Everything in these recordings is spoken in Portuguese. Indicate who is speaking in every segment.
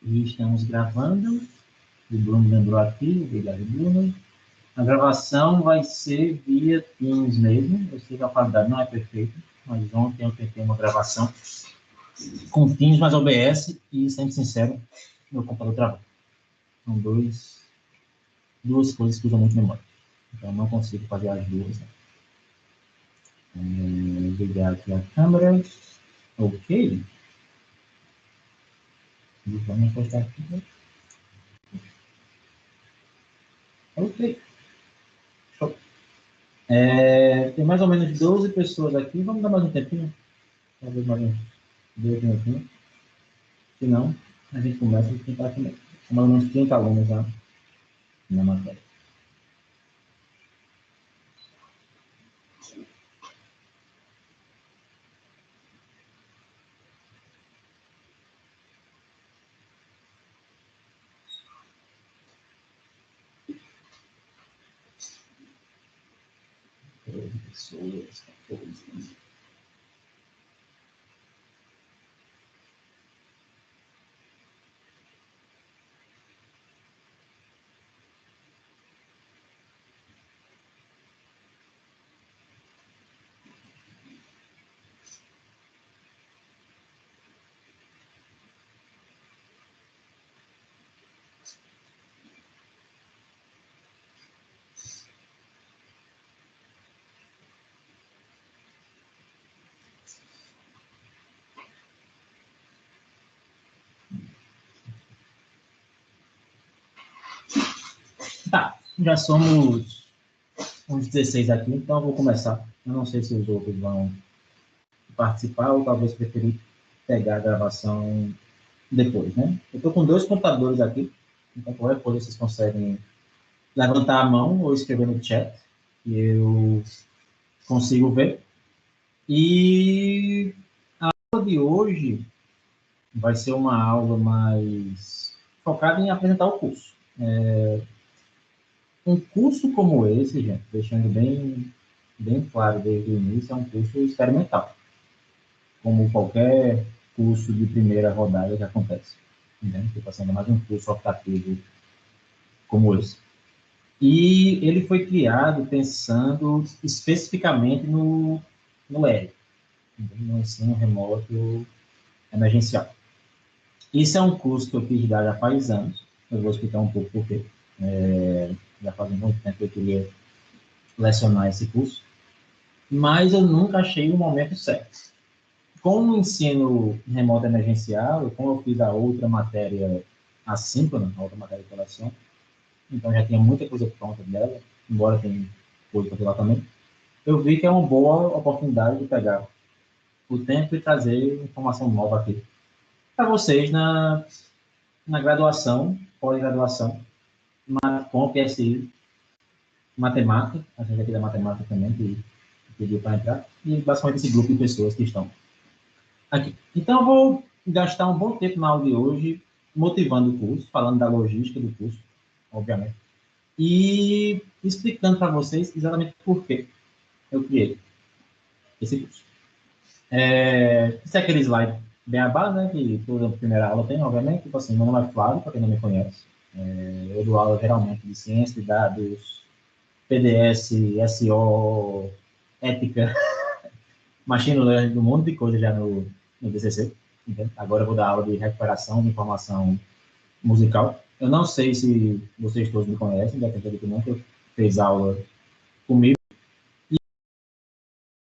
Speaker 1: E estamos gravando. O Bruno lembrou aqui, obrigado, Bruno. A gravação vai ser via Teams mesmo. Eu sei que a qualidade não é perfeita, mas ontem eu tentei uma gravação com Teams mais OBS e, sendo sincero, meu computador travou. São duas coisas que usam muito memória. Então, eu não consigo fazer as duas. Né? Ligar aqui a câmera. Ok. E vamos postar aqui. Ok. Show. Tem mais ou menos 12 pessoas aqui. Vamos dar mais um tempinho? Talvez mais uns 2 minutinhos. Se não, a gente começa a tentar aqui mesmo. São mais ou menos 30 alunos já na matéria. Pessoas, 14. Tá, já somos uns 16 aqui, então eu vou começar. Eu não sei se os outros vão participar ou talvez preferir pegar a gravação depois, né? Eu estou com 2 computadores aqui, então qualquer coisa vocês conseguem levantar a mão ou escrever no chat, que eu consigo ver. E a aula de hoje vai ser uma aula mais focada em apresentar o curso. Um curso como esse, gente, deixando bem claro desde o início, é um curso experimental, como qualquer curso de primeira rodada que acontece. Né? Tipo assim, ainda mais um curso optativo como esse. E ele foi criado pensando especificamente no ERE, no ensino remoto emergencial. Isso é um curso que eu quis dar já faz anos, eu vou explicar um pouco por quê. Já faz muito tempo que eu queria lecionar esse curso, mas eu nunca achei o momento certo. Com o ensino remoto emergencial, como eu fiz a outra matéria assíncrona, a outra matéria de coleção, então já tinha muita coisa pronta dela, embora tenha coisa para lá também, eu vi que é uma boa oportunidade de pegar o tempo e trazer informação nova aqui para vocês na graduação, pós-graduação, com o PSI, matemática, a gente aqui da matemática também, que pediu para entrar, e basicamente esse grupo de pessoas que estão aqui. Então, eu vou gastar um bom tempo na aula de hoje motivando o curso, falando da logística do curso, obviamente, e explicando para vocês exatamente por que eu criei esse curso. Esse é aquele slide bem abaixo, né, que toda primeira aula tem, obviamente, tipo assim, meu nome é Flávio, para quem não me conhece. Eu dou aula geralmente de ciência de dados, PDS, SO, ética, machine learning, um monte de coisa já no DCC. Entende? Agora eu vou dar aula de recuperação de informação musical. Eu não sei se vocês todos me conhecem, já tem gente que nunca fez aula comigo.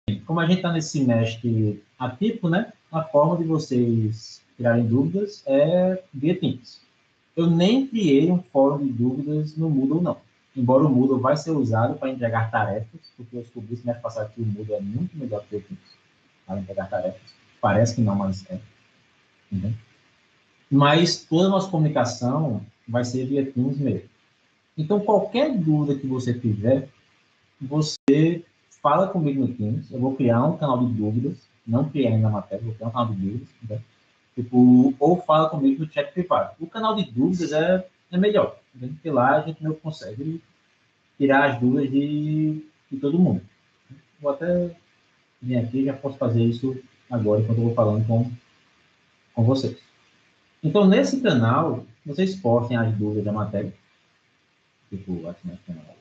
Speaker 1: E como a gente está nesse semestre atípico, né, a forma de vocês tirarem dúvidas é via Teams. Eu nem criei um fórum de dúvidas no Moodle, não. Embora o Moodle vai ser usado para entregar tarefas, porque eu descobri semestre passado que o Moodle é muito melhor que o Teams para entregar tarefas. Parece que não, mas é. Entendeu? Mas toda a nossa comunicação vai ser via Teams mesmo. Então, qualquer dúvida que você tiver, você fala comigo no Teams. Eu vou criar um canal de dúvidas, não criei ainda a matéria, vou criar um canal de dúvidas. Entendeu? Tipo, ou fala comigo no chat privado. O canal de dúvidas é melhor, entendeu? Porque lá a gente não consegue tirar as dúvidas de todo mundo. Vou até vir aqui, já posso fazer isso agora, enquanto eu vou falando com vocês. Então, nesse canal, vocês postem as dúvidas da matéria, tipo, aqui no canal.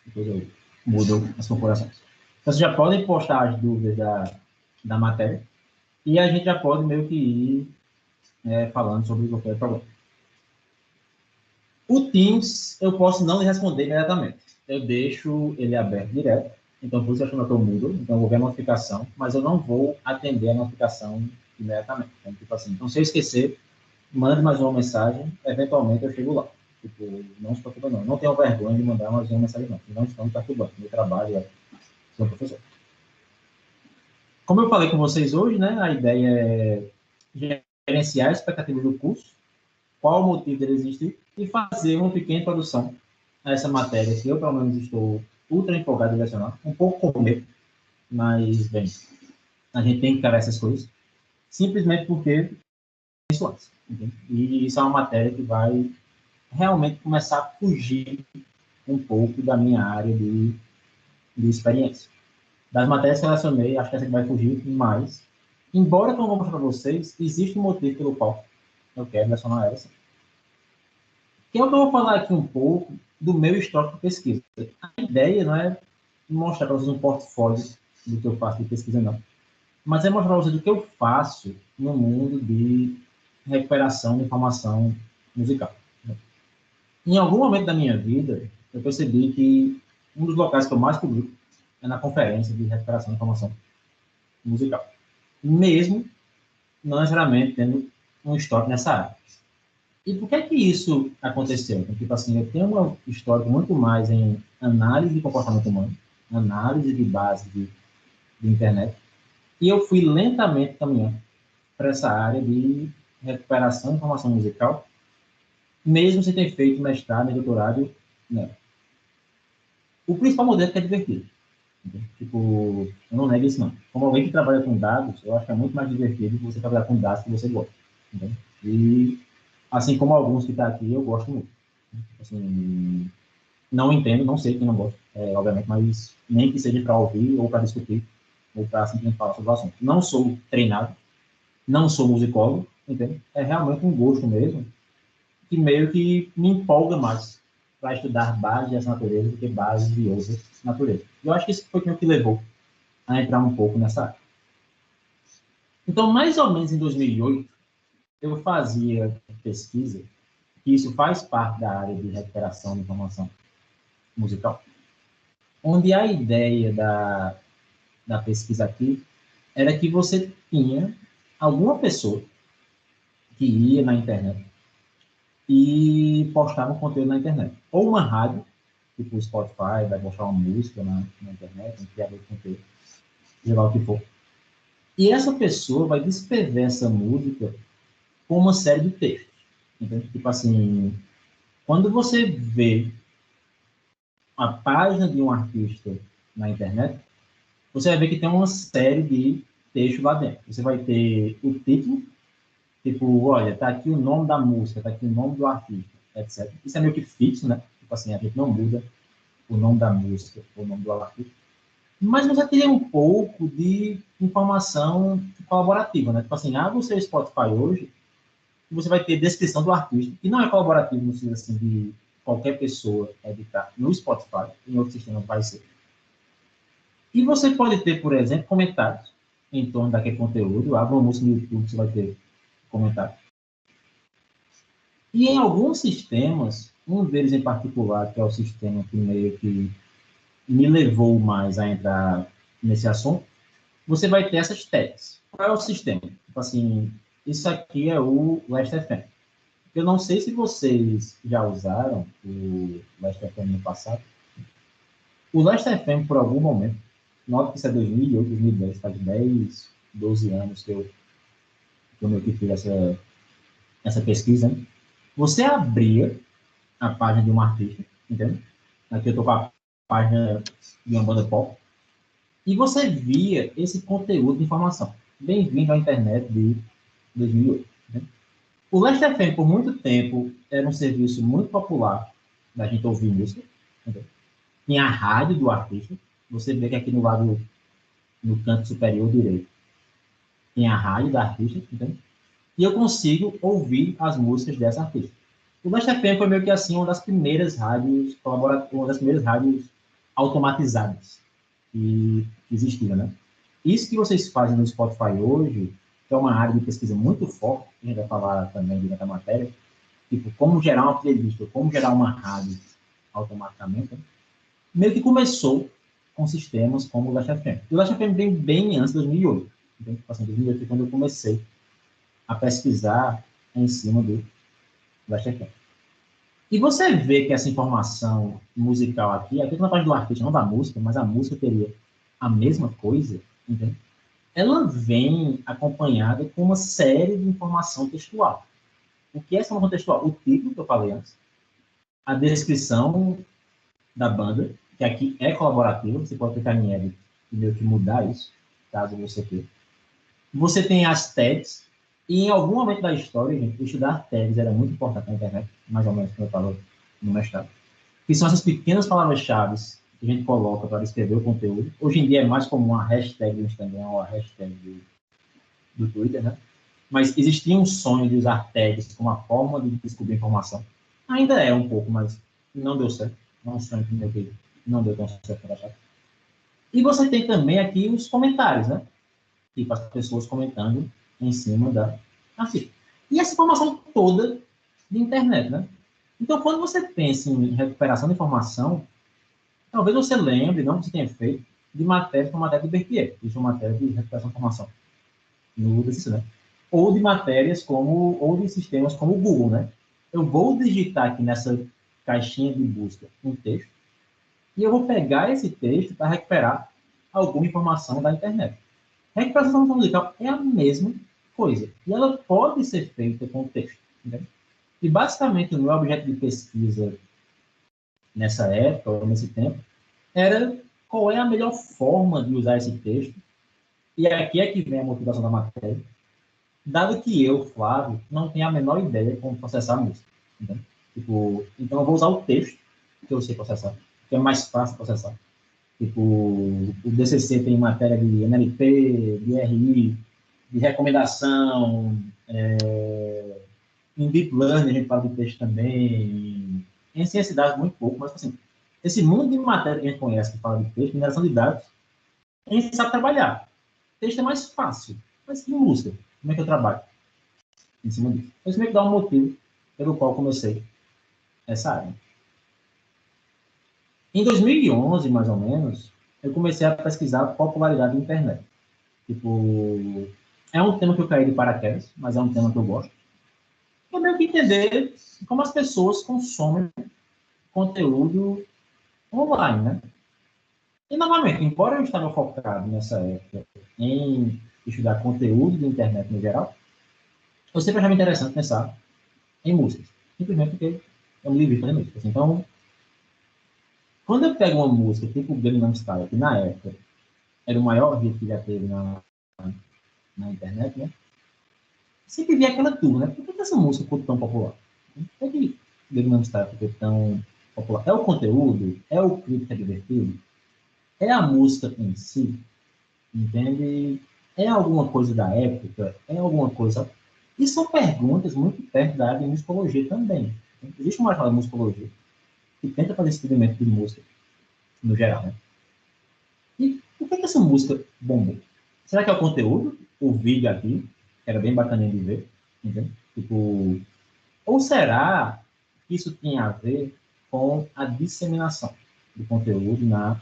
Speaker 1: Depois eu mudo as configurações. Então, vocês já podem postar as dúvidas da matéria e a gente já pode meio que ir falando sobre qualquer problema. O Teams, eu posso não responder imediatamente. Eu deixo ele aberto direto. Então, por isso eu estou mudo. Então, eu vou ver a notificação, mas eu não vou atender a notificação imediatamente. Então, tipo assim, então, se eu esquecer, mande mais uma mensagem, eventualmente eu chego lá. Tipo, não se preocupa não. Não tenho vergonha de mandar mais uma mensagem não. Não estão me perturbando. Meu trabalho é ser professor. Como eu falei com vocês hoje, né, a ideia é gerenciar a expectativa do curso, qual o motivo dele existir, e fazer uma pequena introdução a essa matéria que eu, pelo menos, estou ultra empolgado em lecionar, um pouco com medo, mas, bem, a gente tem que encarar essas coisas, simplesmente porque isso antes. Entende? E isso é uma matéria que vai realmente começar a fugir um pouco da minha área de experiência. Das matérias que eu relacionei, acho que essa que vai fugir mais. Embora, como eu vou mostrar para vocês, existe um motivo pelo qual eu quero relacionar essa. Que é o que eu vou falar aqui um pouco do meu histórico de pesquisa. A ideia não é mostrar para vocês um portfólio do que eu faço de pesquisa, não. Mas é mostrar para vocês o que eu faço no mundo de recuperação de informação musical. Em algum momento da minha vida, eu percebi que um dos locais que eu mais publico é na conferência de recuperação de informação musical. Mesmo não necessariamente tendo um histórico nessa área. E por que isso aconteceu? Porque, tipo assim, eu tenho um histórico muito mais em análise de comportamento humano, análise de base de internet, e eu fui lentamente caminhando para essa área de recuperação de informação musical, mesmo sem ter feito mestrado e doutorado, né? O principal modelo é que é divertido. Entendeu? Tipo, eu não nego isso não. Como alguém que trabalha com dados, eu acho que é muito mais divertido você trabalhar com dados que você gosta. Entendeu? E, assim como alguns que estão aqui, eu gosto muito. Assim, não entendo, não sei quem não gosta, obviamente, mas nem que seja para ouvir ou para discutir ou para simplesmente falar sobre o assunto. Não sou treinado, não sou musicólogo, entende? É realmente um gosto mesmo, que meio que me empolga mais para estudar bases dessa natureza do que bases de outras naturezas. Eu acho que isso foi o que levou a entrar um pouco nessa área. Então, mais ou menos em 2008, eu fazia pesquisa, que isso faz parte da área de recuperação de informação musical, onde a ideia da pesquisa aqui era que você tinha alguma pessoa que ia na internet e postava um conteúdo na internet. Ou uma rádio, tipo o Spotify, vai mostrar uma música na internet, um criador de conteúdo, seja lá o que for. E essa pessoa vai descrever essa música com uma série de textos. Então, tipo assim, quando você vê a página de um artista na internet, você vai ver que tem uma série de textos lá dentro. Você vai ter o título, tipo, olha, tá aqui o nome da música, tá aqui o nome do artista, etc. Isso é meio que fixo, né? Tipo assim, a gente não muda o nome da música, o nome do artista. Mas você tem um pouco de informação colaborativa, né? Tipo assim, abre o seu Spotify hoje e você vai ter descrição do artista, que não é colaborativo no sentido assim de qualquer pessoa editar no Spotify, em outro sistema vai ser. E você pode ter, por exemplo, comentários em torno daquele conteúdo. Abre uma música no YouTube, você vai ter comentários. E em alguns sistemas, um deles em particular, que é o sistema que meio que me levou mais a entrar nesse assunto, você vai ter essas tags. Qual é o sistema? Tipo assim, isso aqui é o Last.fm. Eu não sei se vocês já usaram o Last.fm no passado. O Last.fm, por algum momento, nota que isso é 2008, 2010, faz 10, 12 anos que eu meio que fiz essa pesquisa, né? Você abria a página de um artista, entende? Aqui eu estou com a página de uma banda pop, e você via esse conteúdo de informação. Bem-vindo à internet de 2008. Né? O Last.fm, por muito tempo, era um serviço muito popular da gente ouvir música. Entende? Tinha a rádio do artista. Você vê que aqui no lado no canto superior direito, tem a rádio da artista, entende? E eu consigo ouvir as músicas dessa artista. O Last FM foi meio que assim, uma das primeiras rádios colaborativas, uma das primeiras rádios automatizadas que existiram, né? Isso que vocês fazem no Spotify hoje, que é uma área de pesquisa muito forte, a gente vai falar também durante a matéria, tipo, como gerar uma playlist, como gerar uma rádio automaticamente, né? Meio que começou com sistemas como o Last FM. E o Last FM vem bem antes de 2008. Então, tipo assim, 2008 foi quando eu comecei a pesquisar em cima do Last FM. E você vê que essa informação musical aqui na parte do artista, não da música, mas a música teria a mesma coisa, entende? Ela vem acompanhada com uma série de informação textual. O que é essa informação textual? O título que eu falei antes, a descrição da banda, que aqui é colaborativa, você pode clicar em edit e meio que mudar isso, caso você queira. Você tem as tags, e em algum momento da história, gente, estudar tags era muito importante na internet, mais ou menos como eu falo no mestrado, que são essas pequenas palavras-chave que a gente coloca para descrever o conteúdo. Hoje em dia é mais comum a hashtag do Instagram ou a hashtag do Twitter, né? Mas existia um sonho de usar tags como uma forma de descobrir informação. Ainda é um pouco, mas não deu certo. É um sonho que não deu tão certo para achar. E você tem também aqui os comentários, né? Tipo, as pessoas comentando em cima da artista. E essa informação toda de internet, né? Então, quando você pensa em recuperação de informação, talvez você lembre, não que você tenha feito, de matéria como a matéria de Berthier, que é uma matéria de recuperação de informação no DCC, né? Ou de matérias como, ou de sistemas como o Google, né? Eu vou digitar aqui nessa caixinha de busca um texto e eu vou pegar esse texto para recuperar alguma informação da internet. A recuperação musical é a mesma coisa. E ela pode ser feita com texto. Né? E, basicamente, o meu objeto de pesquisa nessa época, ou nesse tempo, era qual é a melhor forma de usar esse texto. E aqui é que vem a motivação da matéria. Dado que eu, Flávio, não tenho a menor ideia de como processar a música. Né? Tipo, então, eu vou usar o texto que eu sei processar, que é mais fácil de processar. Tipo, o DCC tem matéria de NLP, de RI, de recomendação, em Deep Learning a gente fala de texto também, em ciência de dados muito pouco, mas assim, esse mundo de matéria que a gente conhece que fala de texto, mineração de dados, a gente sabe trabalhar. Texto é mais fácil, mas em música, como é que eu trabalho em cima disso? Então, isso meio que dá um motivo pelo qual comecei essa área. Em 2011, mais ou menos, eu comecei a pesquisar a popularidade da internet. Tipo, é um tema que eu caí de paraquedas, mas é um tema que eu gosto. É meio que entender como as pessoas consomem conteúdo online, né? E, novamente, embora eu estava focado nessa época em estudar conteúdo de internet no geral, eu sempre achava interessante pensar em músicas. Simplesmente porque eu me divirto fazendo músicas. Então, quando eu pego uma música tipo Gangnam Style, que na época era o maior hit que já teve na internet, né? Sempre via aquela turma, né? Por que essa música ficou tão popular? Por que Gangnam Style ficou tão popular? É o conteúdo? É o clipe que é divertido? É a música em si? Entende? É alguma coisa da época? É alguma coisa... E são perguntas muito perto da área de musicologia também. Existe uma área de musicologia que tenta fazer esse entendimento de música, no geral, né? E por que essa música bombou? Será que é o conteúdo? O vídeo aqui, que era bem bacaninha de ver, entende? Tipo, ou será que isso tem a ver com a disseminação do conteúdo na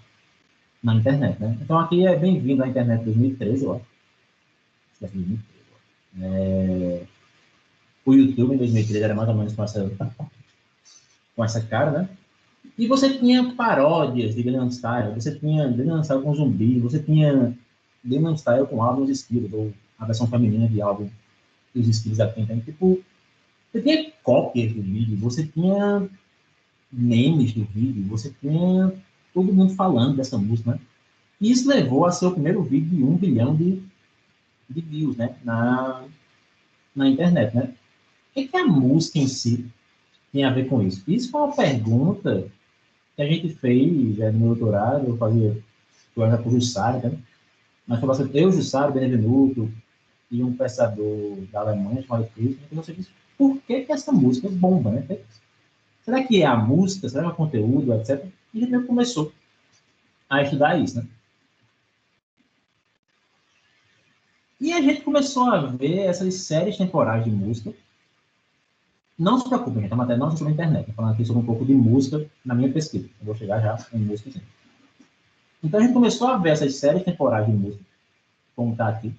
Speaker 1: internet, né? Então, aqui é bem-vindo à internet 2013, ó. 2013, ó. O YouTube em 2013 era mais ou menos com essa cara, né? E você tinha paródias de Gangnam Style, você tinha Gangnam Style com zumbi, você tinha Gangnam Style com álbuns Skills, ou a versão feminina de álbum dos Skills aqui, então, tipo, você tinha cópias do vídeo, você tinha memes do vídeo, você tinha todo mundo falando dessa música, né? E isso levou a ser o primeiro vídeo de 1 bilhão de views, né? Na internet, né? O que a música em si tem a ver com isso? Isso foi uma pergunta que a gente fez no meu doutorado, eu era por Jussara, né? Mas foi bastante... Eu, Jussara, Benevenuto e um pensador da Alemanha chamado Friedrich, então você disse, por que essa música bomba, né? Será que é a música? Será que é o conteúdo, etc? E a gente começou a estudar isso, né? E a gente começou a ver essas séries temporais de música. Não se preocupe, gente, a matéria não é sobre a internet. Estou falando aqui sobre um pouco de música na minha pesquisa. Eu vou chegar já em música, sim. Então a gente começou a ver essas séries temporais de música, como está aqui,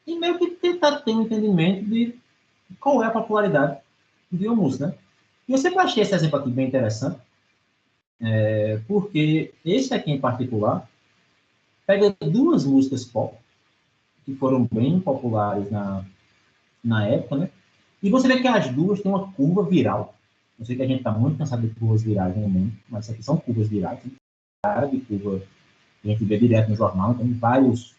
Speaker 1: e meio que tentar ter um entendimento de qual é a popularidade de uma música, né? E eu sempre achei esse exemplo aqui bem interessante, porque esse aqui em particular pega duas músicas pop que foram bem populares na época, né? E você vê que as duas têm uma curva viral. Eu sei que a gente está muito cansado de curvas virais no mundo, mas isso aqui são curvas virais. Tem cara de curva que a gente vê direto no jornal, tem várias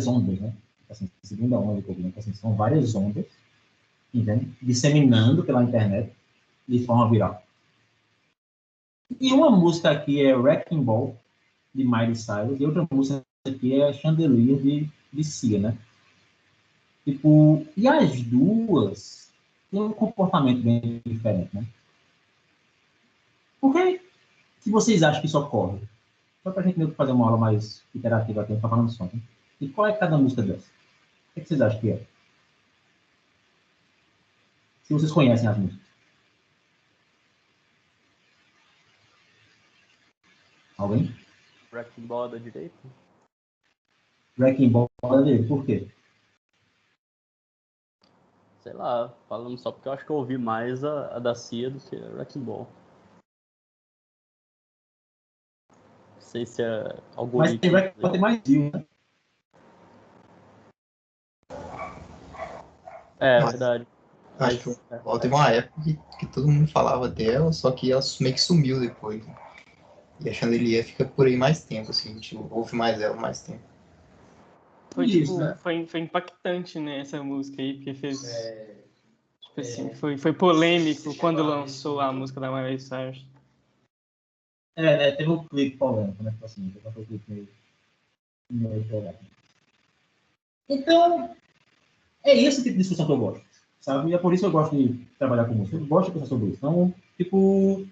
Speaker 1: ondas, né? Assim, segunda onda que eu vi, assim, são várias ondas, entende? Disseminando pela internet de forma viral. E uma música aqui é Wrecking Ball, de Miley Cyrus, e outra música aqui é Chandelier, de Sia, né? Tipo, e as duas têm um comportamento bem diferente, né? Por que vocês acham que isso ocorre? Só para a gente fazer uma aula mais interativa aqui, não tá falando só. Né? E qual é cada música dessa? O que vocês acham que é? Se vocês conhecem as músicas. Alguém?
Speaker 2: Wrecking Ball da direita?
Speaker 1: Wrecking Ball dele, por quê?
Speaker 2: Sei lá, falando só porque eu acho que eu ouvi mais a da Cia do que a Wrecking Ball. Não sei se é
Speaker 1: Mas tem
Speaker 2: algoritmo.
Speaker 1: Wrecking Ball tem mais view, né?
Speaker 2: É, verdade.
Speaker 3: Acho que o teve uma época que todo mundo falava dela, só que ela meio que sumiu depois. Né? E a Chandelier fica por aí mais tempo, assim, a gente ouve mais ela mais tempo.
Speaker 4: Foi,
Speaker 1: Isso,
Speaker 4: tipo,
Speaker 1: né?
Speaker 4: foi impactante, né, essa música aí, porque fez... tipo assim, foi polêmico quando lançou a música da Miley Cyrus.
Speaker 1: Né? Teve um clipe polêmico, né? Assim, teve um clipe meio polêmico. Então, é esse tipo de discussão que eu gosto, sabe? E é por isso que eu gosto de trabalhar com música. Eu gosto de pensar sobre isso. Então, tipo,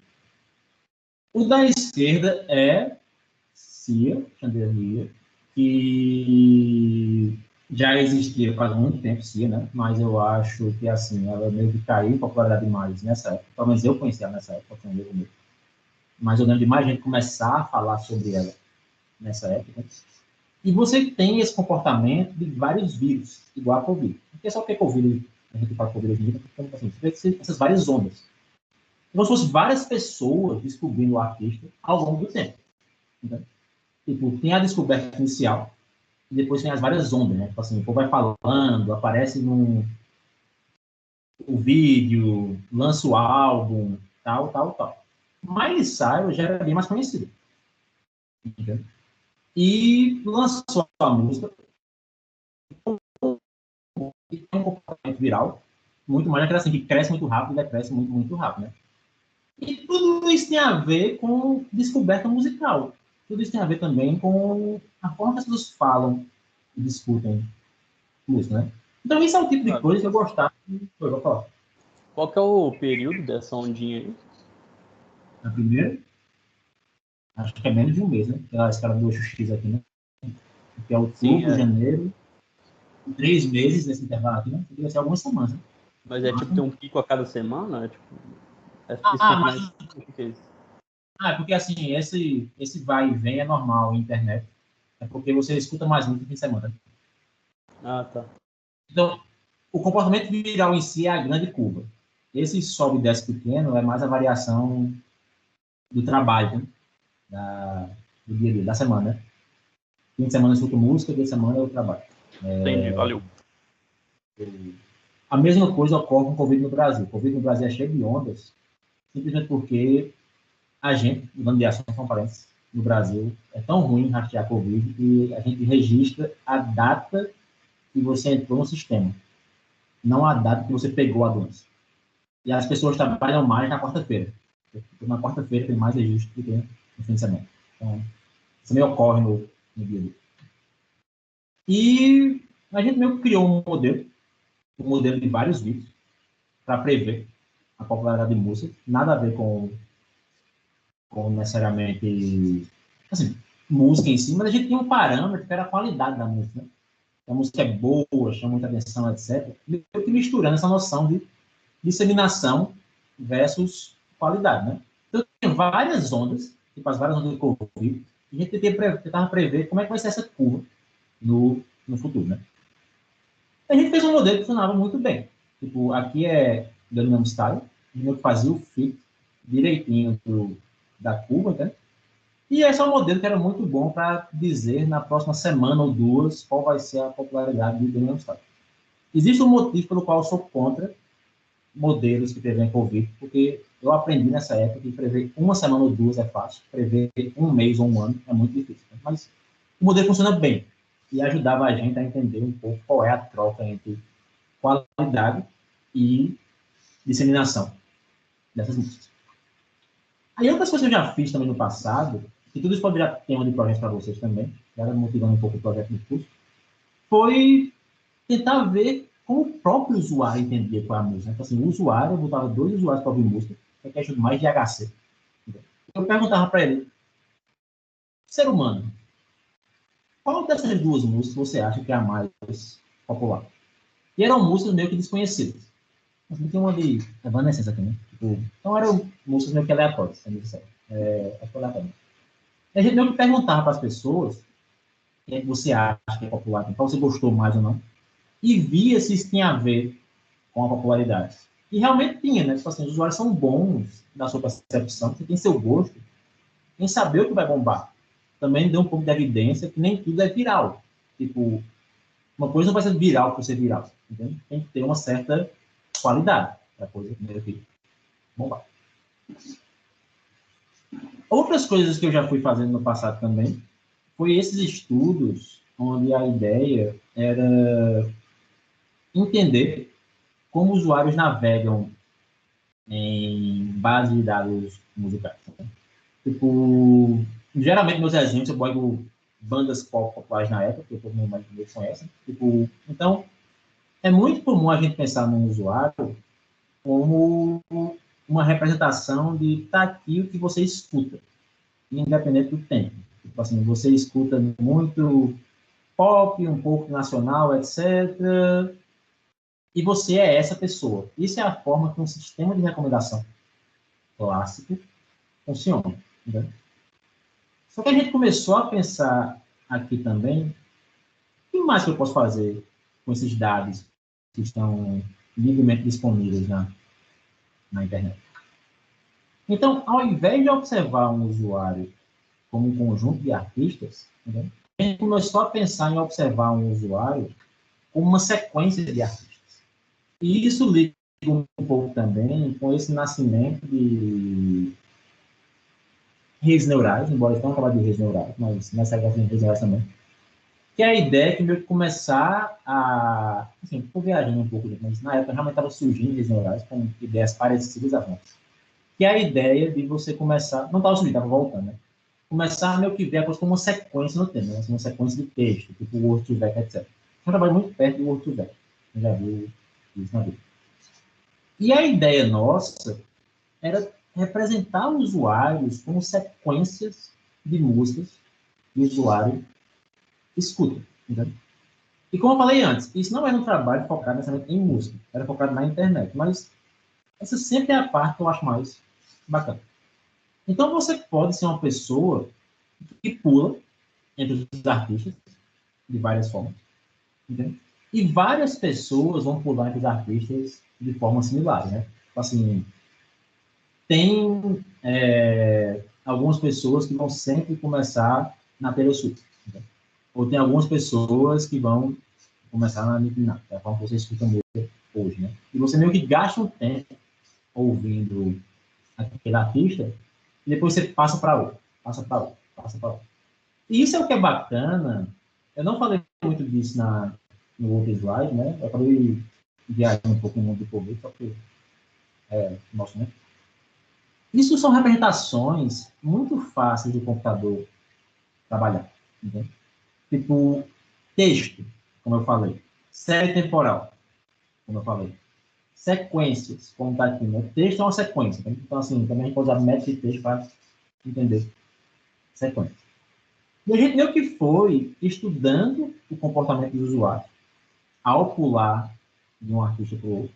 Speaker 1: o da esquerda é Cia, Chandelier, que já existia faz muito tempo, Cia, né? Mas eu acho que, assim, ela meio que caiu em popularidade mais nessa época. Pelo menos eu conheci ela nessa época, foi um erro meu. Mas eu lembro de mais gente começar a falar sobre ela nessa época. E você tem esse comportamento de vários vírus, igual a Covid. Porque só que é Covid, a gente fala Covid hoje em dia, porque assim, você vê essas várias ondas. Como se fossem várias pessoas descobrindo o artista ao longo do tempo. Entendeu? Tipo, tem a descoberta inicial, e depois tem as várias ondas, né? Tipo assim, o povo vai falando, aparece o vídeo, lança o álbum, tal. Miley Cyrus já era bem mais conhecido. Entendeu? E lançou a música, e tem um comportamento viral, muito mais aquela assim, que cresce muito rápido e decresce muito, muito rápido, né? E tudo isso tem a ver com descoberta musical. Tudo isso tem a ver também com a forma que as pessoas falam e discutem música, né? Então, isso é o tipo de coisa que eu gostava. Eu vou falar.
Speaker 2: Qual que é o período dessa ondinha aí?
Speaker 1: A primeira, acho que é menos de um mês, né? Aquela escala do X aqui, né? Que é outubro, janeiro, 3 meses nesse intervalo aqui, né? Poderia ser algumas semanas, né?
Speaker 2: Mas é tipo, tem um pico a cada semana? Tipo,
Speaker 1: mas... porque assim, esse vai e vem é normal na internet. É porque você escuta mais muito no fim de semana.
Speaker 2: Ah, tá.
Speaker 1: Então, o comportamento viral em si é a grande curva. Esse sobe e desce pequeno é mais a variação do trabalho, né? Do dia a dia, da semana. Né? Fim de semana eu escuto música, dia de semana eu trabalho.
Speaker 2: Entendi, valeu.
Speaker 1: A mesma coisa ocorre com o Covid no Brasil. O Covid no Brasil é cheio de ondas, simplesmente porque a gente, mudando de assunto, são parentes, no Brasil, é tão ruim rastrear Covid que a gente registra a data que você entrou no sistema, não a data que você pegou a doença. E as pessoas trabalham mais na quarta-feira. Na quarta-feira tem mais registro do que no fim de semana. Então, isso também ocorre no dia a dia. E a gente meio que criou um modelo de vários vídeos, para prever a popularidade de música, nada a ver com necessariamente, assim, música em si, mas a gente tinha um parâmetro que era a qualidade da música, né? A música é boa, chama muita atenção, etc. Eu que misturando essa noção de disseminação versus qualidade, né? Então, tem várias ondas, tipo as várias ondas do Covid, e a gente tentava prever como é que vai ser essa curva no futuro, né? A gente fez um modelo que funcionava muito bem. Tipo, aqui é Gangnam Style, a gente fazia o fit direitinho da curva, né? E esse é um modelo que era muito bom para dizer na próxima semana ou duas qual vai ser a popularidade do Gangnam Style. Existe um motivo pelo qual eu sou contra modelos que prevêem Covid, porque eu aprendi nessa época que prever uma semana ou duas é fácil, prever um mês ou um ano é muito difícil. Né? Mas o modelo funciona bem e ajudava a gente a entender um pouco qual é a troca entre qualidade e disseminação dessas músicas. Aí outras coisas que eu já fiz também no passado, e tudo isso pode virar tema de projeto para vocês também, já motivando um pouco o projeto do curso, foi tentar ver como o próprio usuário entendia qual é a música. Então, assim, o usuário, eu botava 2 usuários para ouvir música, que é mais de HC. Eu perguntava para ele, ser humano, qual dessas 2 músicas você acha que é a mais popular? E eram músicas meio que desconhecidas. Assim, tem uma de Evanescence aqui, né? Tipo, então eram músicas meio que aleatórias, sendo sincero. Acho que aleatório. A gente meio que perguntava para as pessoas quem você acha que é popular, qual você gostou mais ou não, e via se isso tinha a ver com a popularidade. E realmente tinha, né? Tipo assim, os usuários são bons na sua percepção, você tem seu gosto em saber o que vai bombar. Também deu um pouco de evidência que nem tudo é viral. Tipo, uma coisa não vai ser viral por ser viral, entende? Tem que ter uma certa qualidade para a coisa primeiro que bombar. Outras coisas que eu já fui fazendo no passado também foi esses estudos onde a ideia era entender como usuários navegam em base de dados musicais. Tipo, geralmente meus exemplos eu boto bandas pop populares na época, que todo mundo mais conhece. Tipo, então, é muito comum a gente pensar num usuário como uma representação de tá aqui o que você escuta, independente do tempo. Tipo assim, você escuta muito pop, um pouco nacional, etc. E você é essa pessoa. Isso é a forma que um sistema de recomendação clássico funciona. Entendeu? Só que a gente começou a pensar aqui também, o que mais que eu posso fazer com esses dados que estão livremente disponíveis na internet? Então, ao invés de observar um usuário como um conjunto de artistas, entendeu? A gente começou a pensar em observar um usuário como uma sequência de artistas. E isso liga um pouco também com esse nascimento de redes neurais, embora eu não falar de redes neurais, mas nessa época tem redes neurais também, que é a ideia de meio que começar a... Assim, estou viajando um pouco, mas na época realmente estava surgindo redes neurais com ideias parecidas a antes. Que é a ideia de você começar... Não estava surgindo, estava voltando, né? Começar a meio que ver a coisa como uma sequência no tempo, né? Assim, uma sequência de texto, tipo o Word to Vec, etc. Eu trabalho muito perto do Word to Vec. Eu já vi isso na vida. E a ideia nossa era representar usuários como sequências de músicas que o usuário escuta. Entendeu? E como eu falei antes, isso não era um trabalho focado necessariamente em música, era focado na internet, mas essa sempre é a parte que eu acho mais bacana. Então você pode ser uma pessoa que pula entre os artistas de várias formas, entendeu? E várias pessoas vão pular entre os artistas de forma similar, né? Assim, tem algumas pessoas que vão sempre começar na Taylor Swift, né? Ou tem algumas pessoas que vão começar na Nicki Minaj, que é a forma que você escuta música hoje, né? E você meio que gasta um tempo ouvindo aquele artista e depois você passa para outro, passa para outro, passa para outro. E isso é o que é bacana. Eu não falei muito disso no outro slide, né? Eu acabei viajando um pouco no mundo do Covid, só que nosso, né? Isso são representações muito fáceis do computador trabalhar. Entende? Tipo, texto, como eu falei. Série temporal, como eu falei. Sequências, como está aqui, né? Texto é uma sequência. Tá? Então, assim, também a gente pode usar método de texto para entender sequência. E a gente meio que foi estudando o comportamento do usuário ao pular de um artista para o outro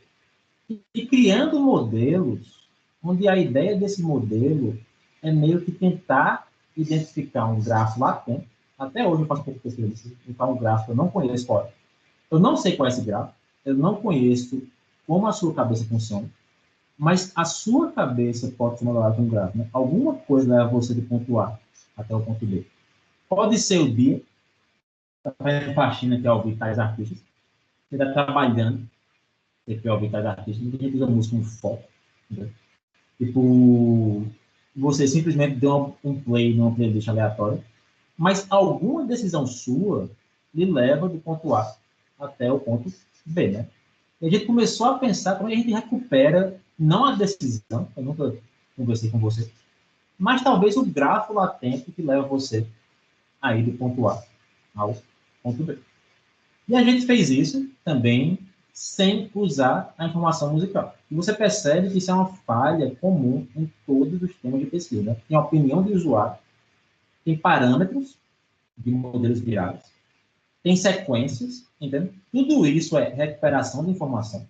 Speaker 1: e criando modelos onde a ideia desse modelo é meio que tentar identificar um grafo latente. Até hoje eu faço um pouco de pesquisa disso, identificar um grafo que eu não conheço qual é. Eu não sei qual é esse grafo, eu não conheço como a sua cabeça funciona, mas a sua cabeça pode ser modelada com um gráfico. Né? Alguma coisa leva você do ponto A até o ponto B. Pode ser o dia, está fazendo faxina que é ouvir tais artistas, você está trabalhando, você quer ouvir tais artistas, muita gente usa música como foco. Né? Tipo, você simplesmente deu um play numa playlist aleatória, mas alguma decisão sua lhe leva do ponto A até o ponto B, né? E a gente começou a pensar como a gente recupera, não a decisão, eu nunca conversei com você, mas talvez o grafo latente que leva você a ir do ponto A ao ponto B. E a gente fez isso também sem usar a informação musical. E você percebe que isso é uma falha comum em todos os temas de pesquisa. Né? Tem opinião de usuário, tem parâmetros de modelos virados, tem sequências, entende? Tudo isso é recuperação de informação,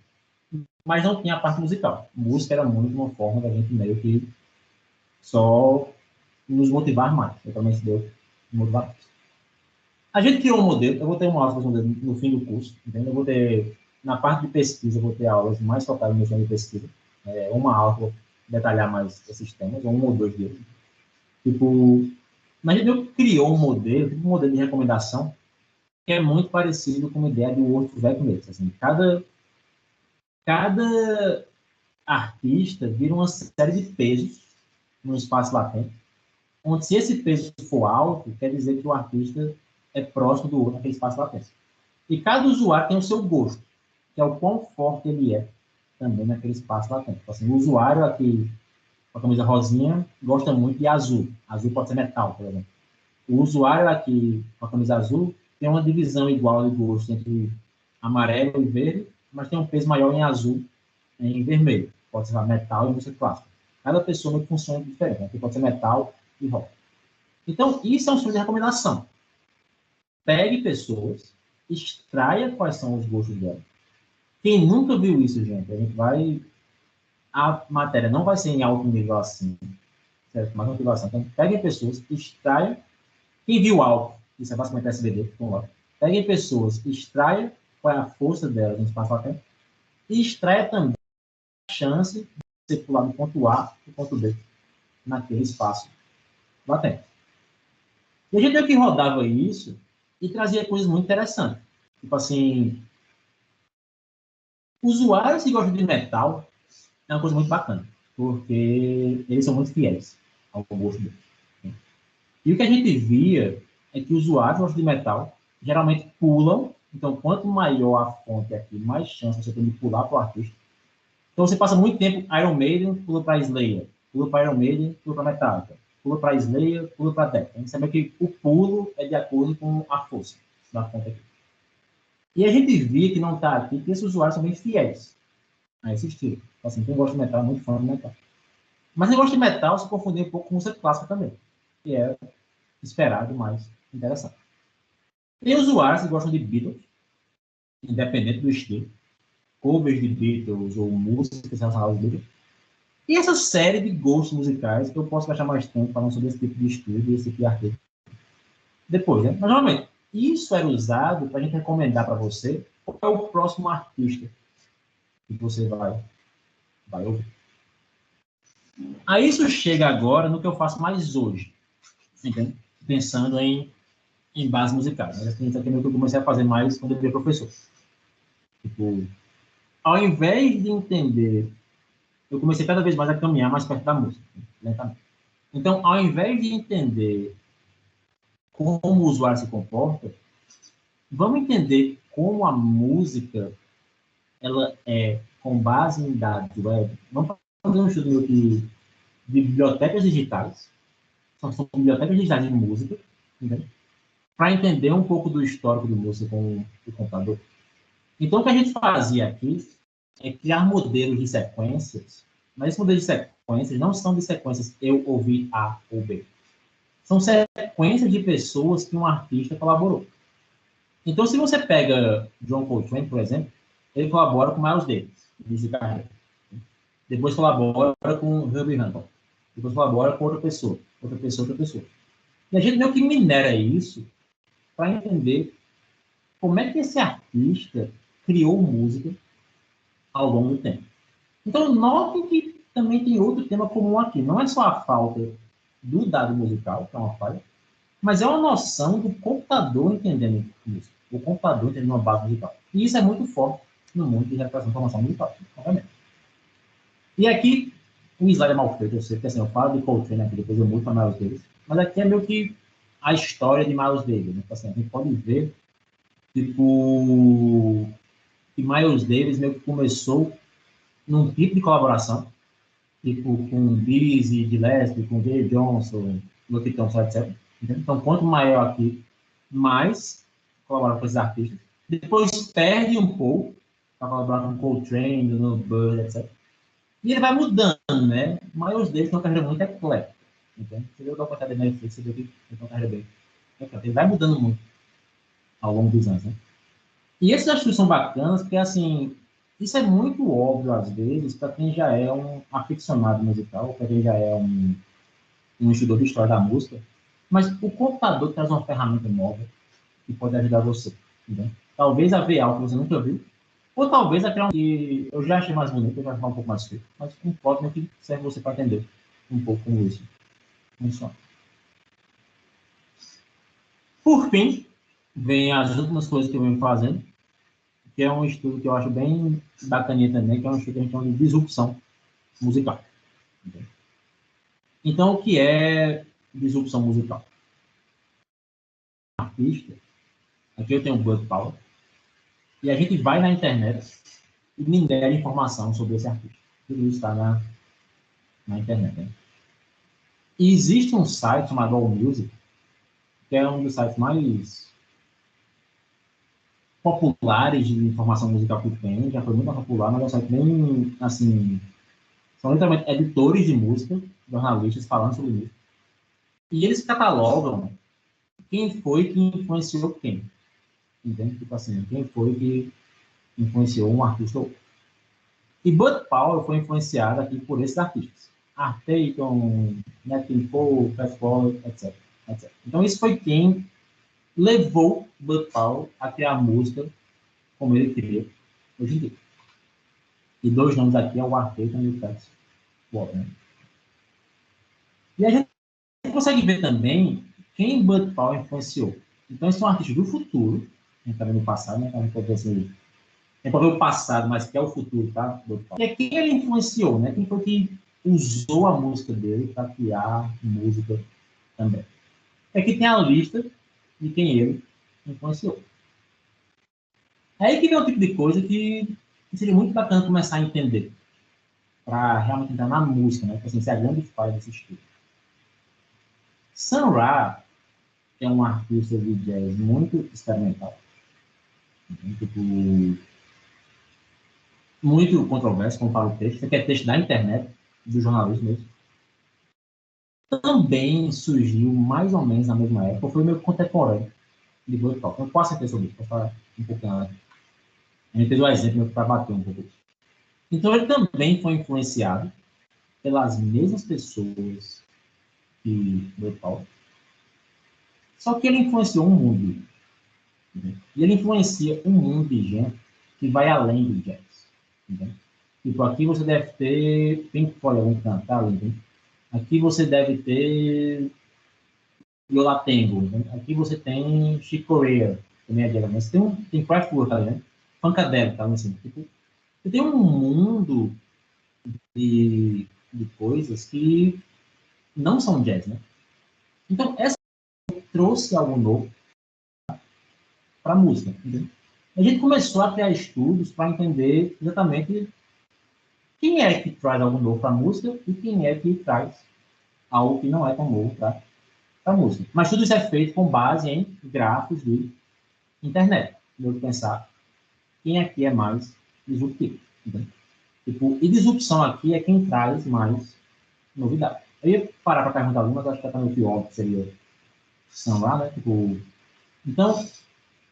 Speaker 1: mas não tinha a parte musical. Música era muito uma forma da gente meio que só nos motivar mais. Eu também se deu motivar mais. A gente criou um modelo, eu vou ter uma aula sobre esse modelo no fim do curso, entende? Eu vou ter, na parte de pesquisa, eu vou ter aulas mais focadas no tema de pesquisa. Uma aula que eu vou detalhar mais esses temas, ou um ou dois deles. Tipo, mas a gente criou um modelo de recomendação, que é muito parecido com a ideia do Wordback mesmo. Assim, cada artista vira uma série de pesos no espaço latente, onde se esse peso for alto, quer dizer que o artista é próximo do outro naquele espaço latente. E cada usuário tem o seu gosto, que é o quão forte ele é também naquele espaço latente. Então, assim, o usuário aqui, com a camisa rosinha, gosta muito de azul. Azul pode ser metal, por exemplo. O usuário aqui, com a camisa azul, tem uma divisão igual de gosto entre amarelo e verde, mas tem um peso maior em azul e em vermelho. Pode ser metal e música clássica. Cada pessoa funciona diferente. Né? Pode ser metal e rock. Então, isso é um estudo de recomendação. Pegue pessoas, extraia quais são os gostos delas. Quem nunca viu isso, gente, a gente vai... A matéria não vai ser em alto nível assim, certo? Mas motivação. Então, peguem pessoas, extraia. Quem viu álcool, isso é basicamente SBD, vamos lá. Peguem pessoas, extraia qual é a força delas no espaço latente e extraia também a chance de você pular do ponto A para o ponto B naquele espaço latente. E a gente meio que rodava isso e trazia coisas muito interessantes. Tipo assim, usuários que gostam de metal é uma coisa muito bacana, porque eles são muito fiéis ao gosto deles. E o que a gente via é que usuários que gostam de metal geralmente pulam, então quanto maior a fonte aqui, mais chance você tem de pular para o artista. Então você passa muito tempo Iron Maiden, pula para Slayer, pula para Iron Maiden, pula para Metallica, pula para Slayer, pula para Death. A gente sabe que o pulo é de acordo com a força da fonte aqui. E a gente via que não está aqui, que esses usuários são bem fiéis a esse estilo. Então, assim, quem gosta de metal é muito fã de metal. Mas quem gosta de metal se confundir um pouco com música clássica também, que é esperado, mais interessante. Tem usuários que gostam de Beatles, independente do estilo, covers de Beatles ou músicas relacionadas aos Beatles. E essa série de gostos musicais que eu posso gastar mais tempo falando sobre esse tipo de estudo e esse tipo de artigo. Depois, né? Mas, normalmente, isso era usado para a gente recomendar para você qual é o próximo artista que você vai ouvir. Aí isso chega agora no que eu faço mais hoje, entende? Pensando em base musicais. Mas isso aqui é o que eu comecei a fazer mais quando eu virei professor. Tipo, ao invés de entender, eu comecei cada vez mais a caminhar mais perto da música, lentamente. Então, ao invés de entender como o usuário se comporta, vamos entender como a música ela é com base em dados web. Vamos fazer um estudo de bibliotecas digitais. São bibliotecas digitais de música para entender um pouco do histórico de música com o computador. Então, o que a gente fazia aqui é criar modelos de sequências, mas esses modelos de sequências não são de sequências eu ouvi A ou B. São sequências de pessoas que um artista colaborou. Então, se você pega John Coltrane, por exemplo, ele colabora com Miles Davis, início de carreira. Depois colabora com Herbie Hancock. Depois colabora com outra pessoa. E a gente meio que minera isso para entender como é que esse artista criou música ao longo do tempo. Então, notem que também tem outro tema comum aqui. Não é só a falta do dado musical, que é uma falha, mas é uma noção do computador entendendo música. O computador entendendo uma base musical. E isso é muito forte no mundo de representação de informação musical, obviamente. E aqui, o slide é mal feito, eu sei que assim, eu falo de Coltrane aqui, depois eu mudo para Miles Davis, mas aqui é meio que a história de Miles Davis. Né? Assim, a gente pode ver tipo, que Miles Davis meio que começou num tipo de colaboração, tipo com Dizzy Gillespie, com Jay Johnson, Luke Thompson, etc. Entendeu? Então, quanto maior aqui, mais colabora com esses artistas. Depois perde um pouco para colaborar com Coltrane, no Bird, etc. E ele vai mudando, né? Miles Davis tem uma carreira muito eclética. Entende? Você viu o documentário da Netflix, você viu que ele tem uma carreira bem eclética. Ele vai mudando muito ao longo dos anos, né? E esses estudos são bacanas, porque, assim, isso é muito óbvio, às vezes, para quem já é um aficionado musical, para quem já é um estudador de história da música, mas o computador traz uma ferramenta nova que pode ajudar você, entendeu? Talvez a ver algo que você nunca viu, ou talvez aquela que eu já achei mais bonito, eu já achei um pouco mais feio, mas um código que serve você para entender um pouco como isso funciona. Por fim, vem as últimas coisas que eu venho fazendo, que é um estudo que eu acho bem bacaninha também, que é um estudo que a gente chama de disrupção musical. Entendeu? Então, o que é disrupção musical? Artista, aqui eu tenho o Bud Powell, e a gente vai na internet e minera informação sobre esse artista. Tudo isso está na internet. Né? E existe um site chamado AllMusic, que é um dos sites mais populares de informação musical que tem, já foi muito popular, mas é um site bem, assim, são literalmente editores de música, jornalistas falando sobre música, e eles catalogam quem foi que influenciou quem. Entende? Tipo assim, quem foi que influenciou um artista ou outro. E Bud Powell foi influenciado aqui por esses artistas. Art Tatum, Nat King Cole, Fast Forward, etc, etc. Então, isso foi quem levou Bud Powell a criar música como ele cria hoje em dia. E dois nomes aqui é o Art Tatum e o Fast Forward. Né? E a gente consegue ver também quem Bud Powell influenciou. Então, esse é um artista do futuro, a gente está vendo o passado, né? A gente pode ver assim, é para ver o passado, mas que é o futuro, tá? E é quem ele influenciou, né? Quem foi que usou a música dele para criar música também. Aqui tem a lista de quem ele influenciou. É aí que vem o tipo de coisa que seria muito bacana começar a entender, para realmente entrar na música, né? Porque assim, essa é a grande falha desse estudo. Sun Ra é um artista de jazz muito experimental, muito controverso, como fala o texto. Isso aqui é texto da internet, do jornalismo mesmo. Também surgiu mais ou menos na mesma época, foi meio contemporâneo de Bud Powell. Eu quase certeza sobre isso, para falar um pouquinho antes. A gente fez um exemplo para bater um pouco. Então, ele também foi influenciado pelas mesmas pessoas que Bud Powell, só que ele influenciou um mundo. Entendeu? E ele influencia um mundo de gente que vai além do jazz. Entendeu? Tipo, aqui você deve ter Pink Floyd, algum cantar, entendeu? Aqui você deve ter Yola Tango, aqui você tem Chick Corea, também é dela, mas tem Kraftwerk ali, né? Funkadelic, tá assim. Tipo, você tem um mundo de coisas que não são jazz, né? Então, essa trouxe algo novo para a música, entendeu? A gente começou a criar estudos para entender exatamente quem é que traz algo novo para a música e quem é que traz algo que não é tão novo para para música. Mas tudo isso é feito com base em gráficos de internet. Eu pensar quem aqui é mais disruptivo. Entendeu? Tipo, e disrupção aqui é quem traz mais novidade. Eu ia parar para perguntar algumas, acho que até meio que óbvio que seria são lá, né? Tipo, então,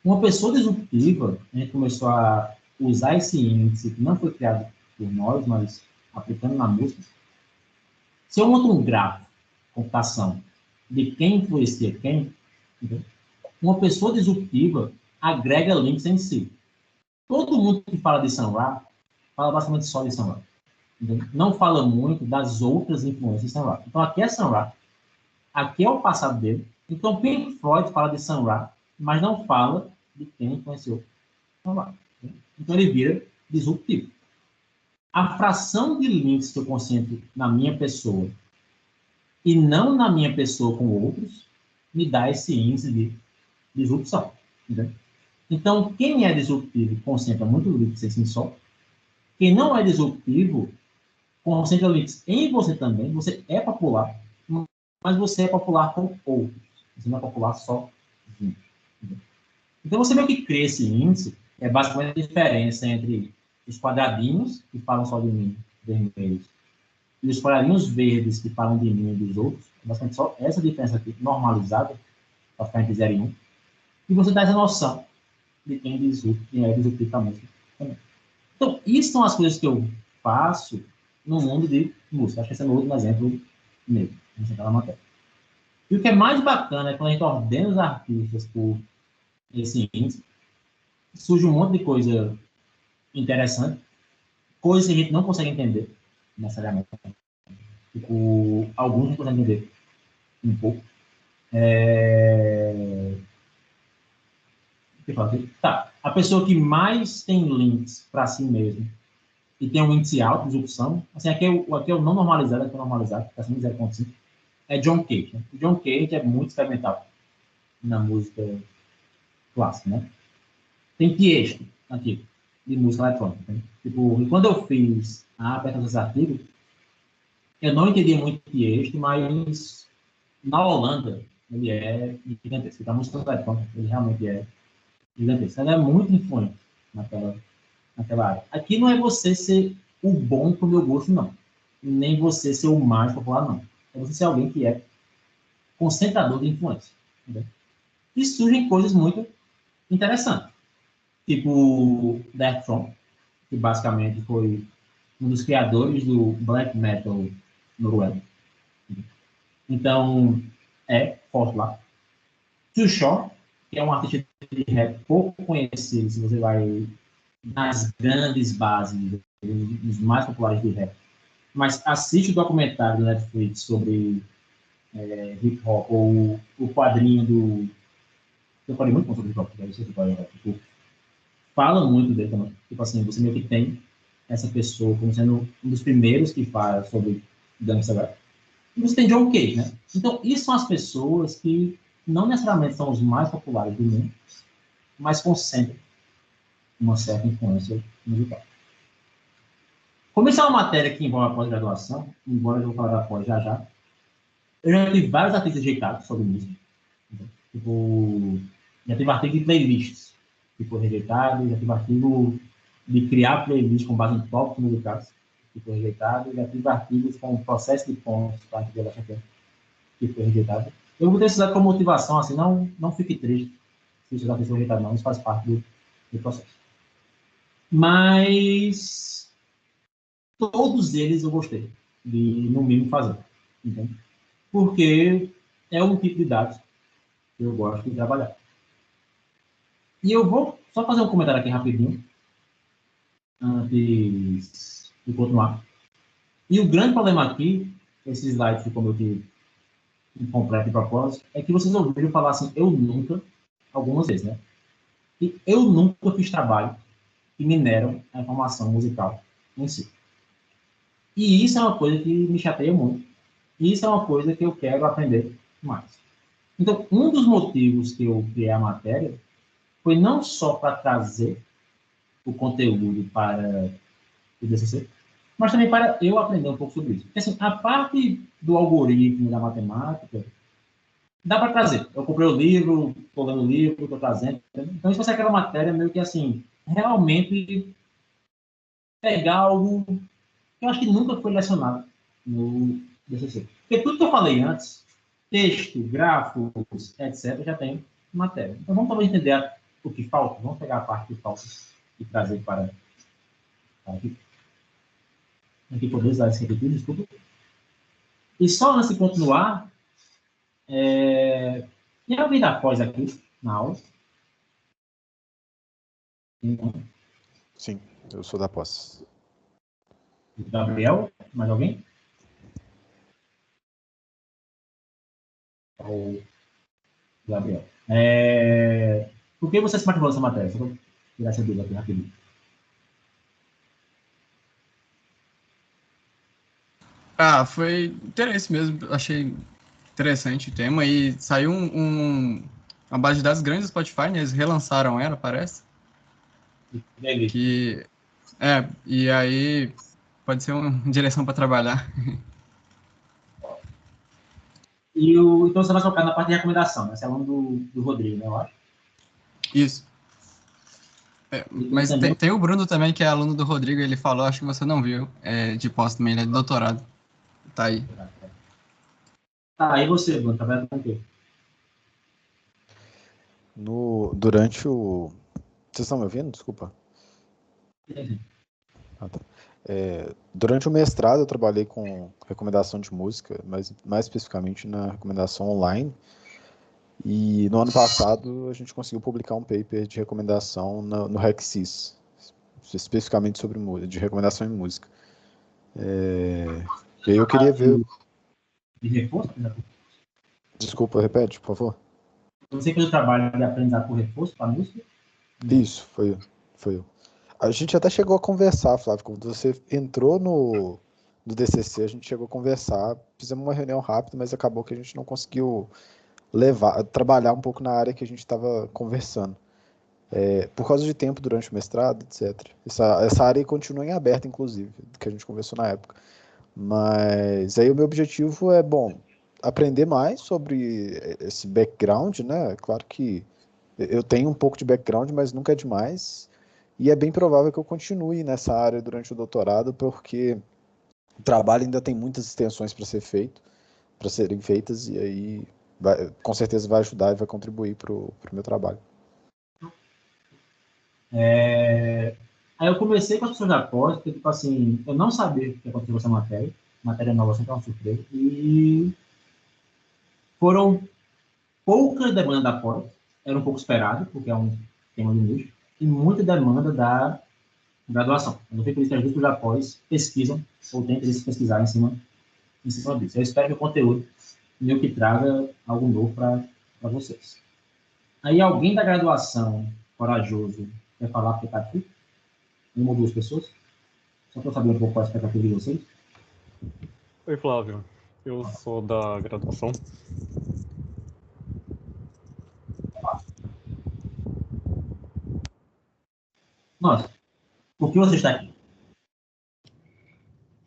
Speaker 1: uma pessoa disruptiva, a gente começou a usar esse índice que não foi criado por nós, mas aplicando na música. Se eu monto um gráfico, computação, de quem influencia quem, entendeu? Uma pessoa disruptiva agrega links em si. Todo mundo que fala de Sun Ra, fala basicamente só de Sun Ra. Entendeu? Não fala muito das outras influências de Sun Ra. Então, aqui é Sun Ra, aqui é o passado dele. Então, Pink Floyd fala de Sun Ra, mas não fala de quem influenciou Sun Ra. Então, ele vira disruptivo. A fração de links que eu concentro na minha pessoa e não na minha pessoa com outros, me dá esse índice de disrupção. Entendeu? Então, quem é disruptivo concentra muito links em si só. Quem não é disruptivo concentra links em você também. Você é popular, mas você é popular com outros. Você não é popular só. Então, você meio que cria esse índice, é basicamente a diferença entre os quadradinhos, que falam só de mim, vermelhos, e os quadradinhos verdes, que falam de mim e dos outros. É basicamente só essa diferença aqui, normalizada, para ficar entre 0 e 1. E você dá essa noção de quem é disruptivo da música também. Então, isso são as coisas que eu faço no mundo de música. Acho que esse é o último exemplo mesmo, naquela matéria. E o que é mais bacana é quando a gente ordena os artistas por esse índice, surge um monte de coisa interessante, coisas que a gente não consegue entender necessariamente. Tipo, alguns a gente consegue entender um pouco. Tá. A pessoa que mais tem links para si mesmo e tem um índice alto de disrupção, assim, aqui é o não normalizado, aqui é o normalizado, que está sendo 0,5, é John Cage. Né? O John Cage é muito experimental na música clássica, né? Tem Tiesto aqui, de música eletrônica. Né? Tipo, e quando eu fiz a abertura dos artigos, eu não entendi muito Tiesto, mas na Holanda ele é gigantesco. A música eletrônica, ele realmente é gigantesco. Ela é muito influente naquela área. Aqui não é você ser o bom pro meu gosto, não. Nem você ser o mais popular, não. É você ser alguém que é concentrador de influência. Entendeu? E surgem coisas muito interessantes. Tipo Deftones, que basicamente foi um dos criadores do black metal noruego. Então, é forte lá. Too Short, que é um artista de rap pouco conhecido, se você vai nas grandes bases, dos mais populares de rap. Mas assiste o documentário do Netflix sobre hip hop, ou o quadrinho do... Eu falei muito sobre hip hop, tipo, fala muito dele também. Tipo assim, você meio que tem essa pessoa como sendo um dos primeiros que fala sobre gangsta rap. E você tem John Cage, né? Então, isso são as pessoas que não necessariamente são os mais populares do mundo, mas concentram uma certa influência musical. Como isso é uma matéria que envolve a pós-graduação, embora eu vou falar da pós já, eu já tive vários artigos rejeitados sobre música. Tipo, já tive artigo de playlists que foi rejeitado, já tive artigo de criar playlists com base em tópicos musicais que foi rejeitado, já tive artigos com processo de pontos para que foi rejeitado. Eu vou ter estudado com motivação, assim, não fique triste se isso já foi rejeitado, não, isso faz parte do processo. Mas todos eles eu gostei de, no mínimo, fazer. Entende? Porque é um tipo de dados que eu gosto de trabalhar. E eu vou só fazer um comentário aqui rapidinho, antes de continuar. E o grande problema aqui, esse slide ficou meio que incompleto de propósito, é que vocês ouviram falar assim, eu nunca, algumas vezes, né? E eu nunca fiz trabalho que mineram a informação musical em si. E isso é uma coisa que me chateia muito. E isso é uma coisa que eu quero aprender mais. Então, um dos motivos que eu criei a matéria foi não só para trazer o conteúdo para o DCC, mas também para eu aprender um pouco sobre isso. Porque, assim, a parte do algoritmo da matemática, dá para trazer. Eu comprei o livro, estou lendo o livro, estou trazendo. Então, isso vai ser aquela matéria meio que assim, realmente pegar algo que eu acho que nunca foi lecionado no DCC. Porque tudo que eu falei antes, texto, gráficos, etc., já tem matéria. Então, vamos talvez entender o que falta. Vamos pegar a parte que falta e trazer para aqui. Aqui poder usar esse aqui, desculpa. E só antes de continuar, tem alguém da pós aqui, na aula?
Speaker 5: Sim, eu sou da pós.
Speaker 1: Gabriel, mais alguém? Ou Gabriel. Por que você se matriculou nessa matéria? Só para tirar essa dúvida aqui rapidinho.
Speaker 6: Foi interesse mesmo. Achei interessante o tema. E saiu uma base de dados grande do Spotify, né? Eles relançaram ela, parece.
Speaker 1: Entendi.
Speaker 6: E aí pode ser uma direção para trabalhar.
Speaker 1: Então você vai focar na parte de recomendação, né? Você é aluno do Rodrigo, né, eu acho?
Speaker 6: Isso. Mas
Speaker 1: também...
Speaker 6: tem o Bruno também, que é aluno do Rodrigo, ele falou, acho que você não viu, de pós também, ele é de doutorado. Tá aí.
Speaker 1: E você, Bruno, trabalha com o quê?
Speaker 5: Durante o... Vocês estão me ouvindo? Desculpa.
Speaker 1: Sim.
Speaker 5: Tá. Durante o mestrado eu trabalhei com recomendação de música, mas mais especificamente na recomendação online. E no ano passado a gente conseguiu publicar um paper de recomendação no RecSys, especificamente sobre de recomendação em música. E aí eu queria ver...
Speaker 1: De reforço?
Speaker 5: Desculpa, repete, por favor.
Speaker 1: Você fez o trabalho de aprendizado por reforço para a música?
Speaker 5: Isso, foi eu. A gente até chegou a conversar, Flávio, quando você entrou no DCC, a gente chegou a conversar, fizemos uma reunião rápida, mas acabou que a gente não conseguiu trabalhar um pouco na área que a gente estava conversando. Por causa de tempo durante o mestrado, etc. Essa área continua em aberto, inclusive, que a gente conversou na época. Mas aí o meu objetivo é, aprender mais sobre esse background, né? Claro que eu tenho um pouco de background, mas nunca é demais. E é bem provável que eu continue nessa área durante o doutorado, porque o trabalho ainda tem muitas extensões para serem feitas, e aí com certeza vai ajudar e vai contribuir para o meu trabalho.
Speaker 1: Aí eu comecei com as pessoas da pós, porque, tipo assim, eu não sabia o que aconteceu com essa matéria nova, sempre é uma surpresa, e foram poucas demandas da pós, era um pouco esperado, porque é um tema de nicho, e muita demanda da graduação. Eu fico por isso que as duas da pós pesquisam, ou tentam se pesquisar em cima disso. Eu espero que o conteúdo meio que traga algo novo para vocês. Aí alguém da graduação corajoso quer falar porque está aqui? Uma ou duas pessoas? Só para eu saber um pouco qual a expectativa de vocês.
Speaker 7: Oi, Flávio. Eu sou da graduação.
Speaker 1: Nossa, por que você está aqui?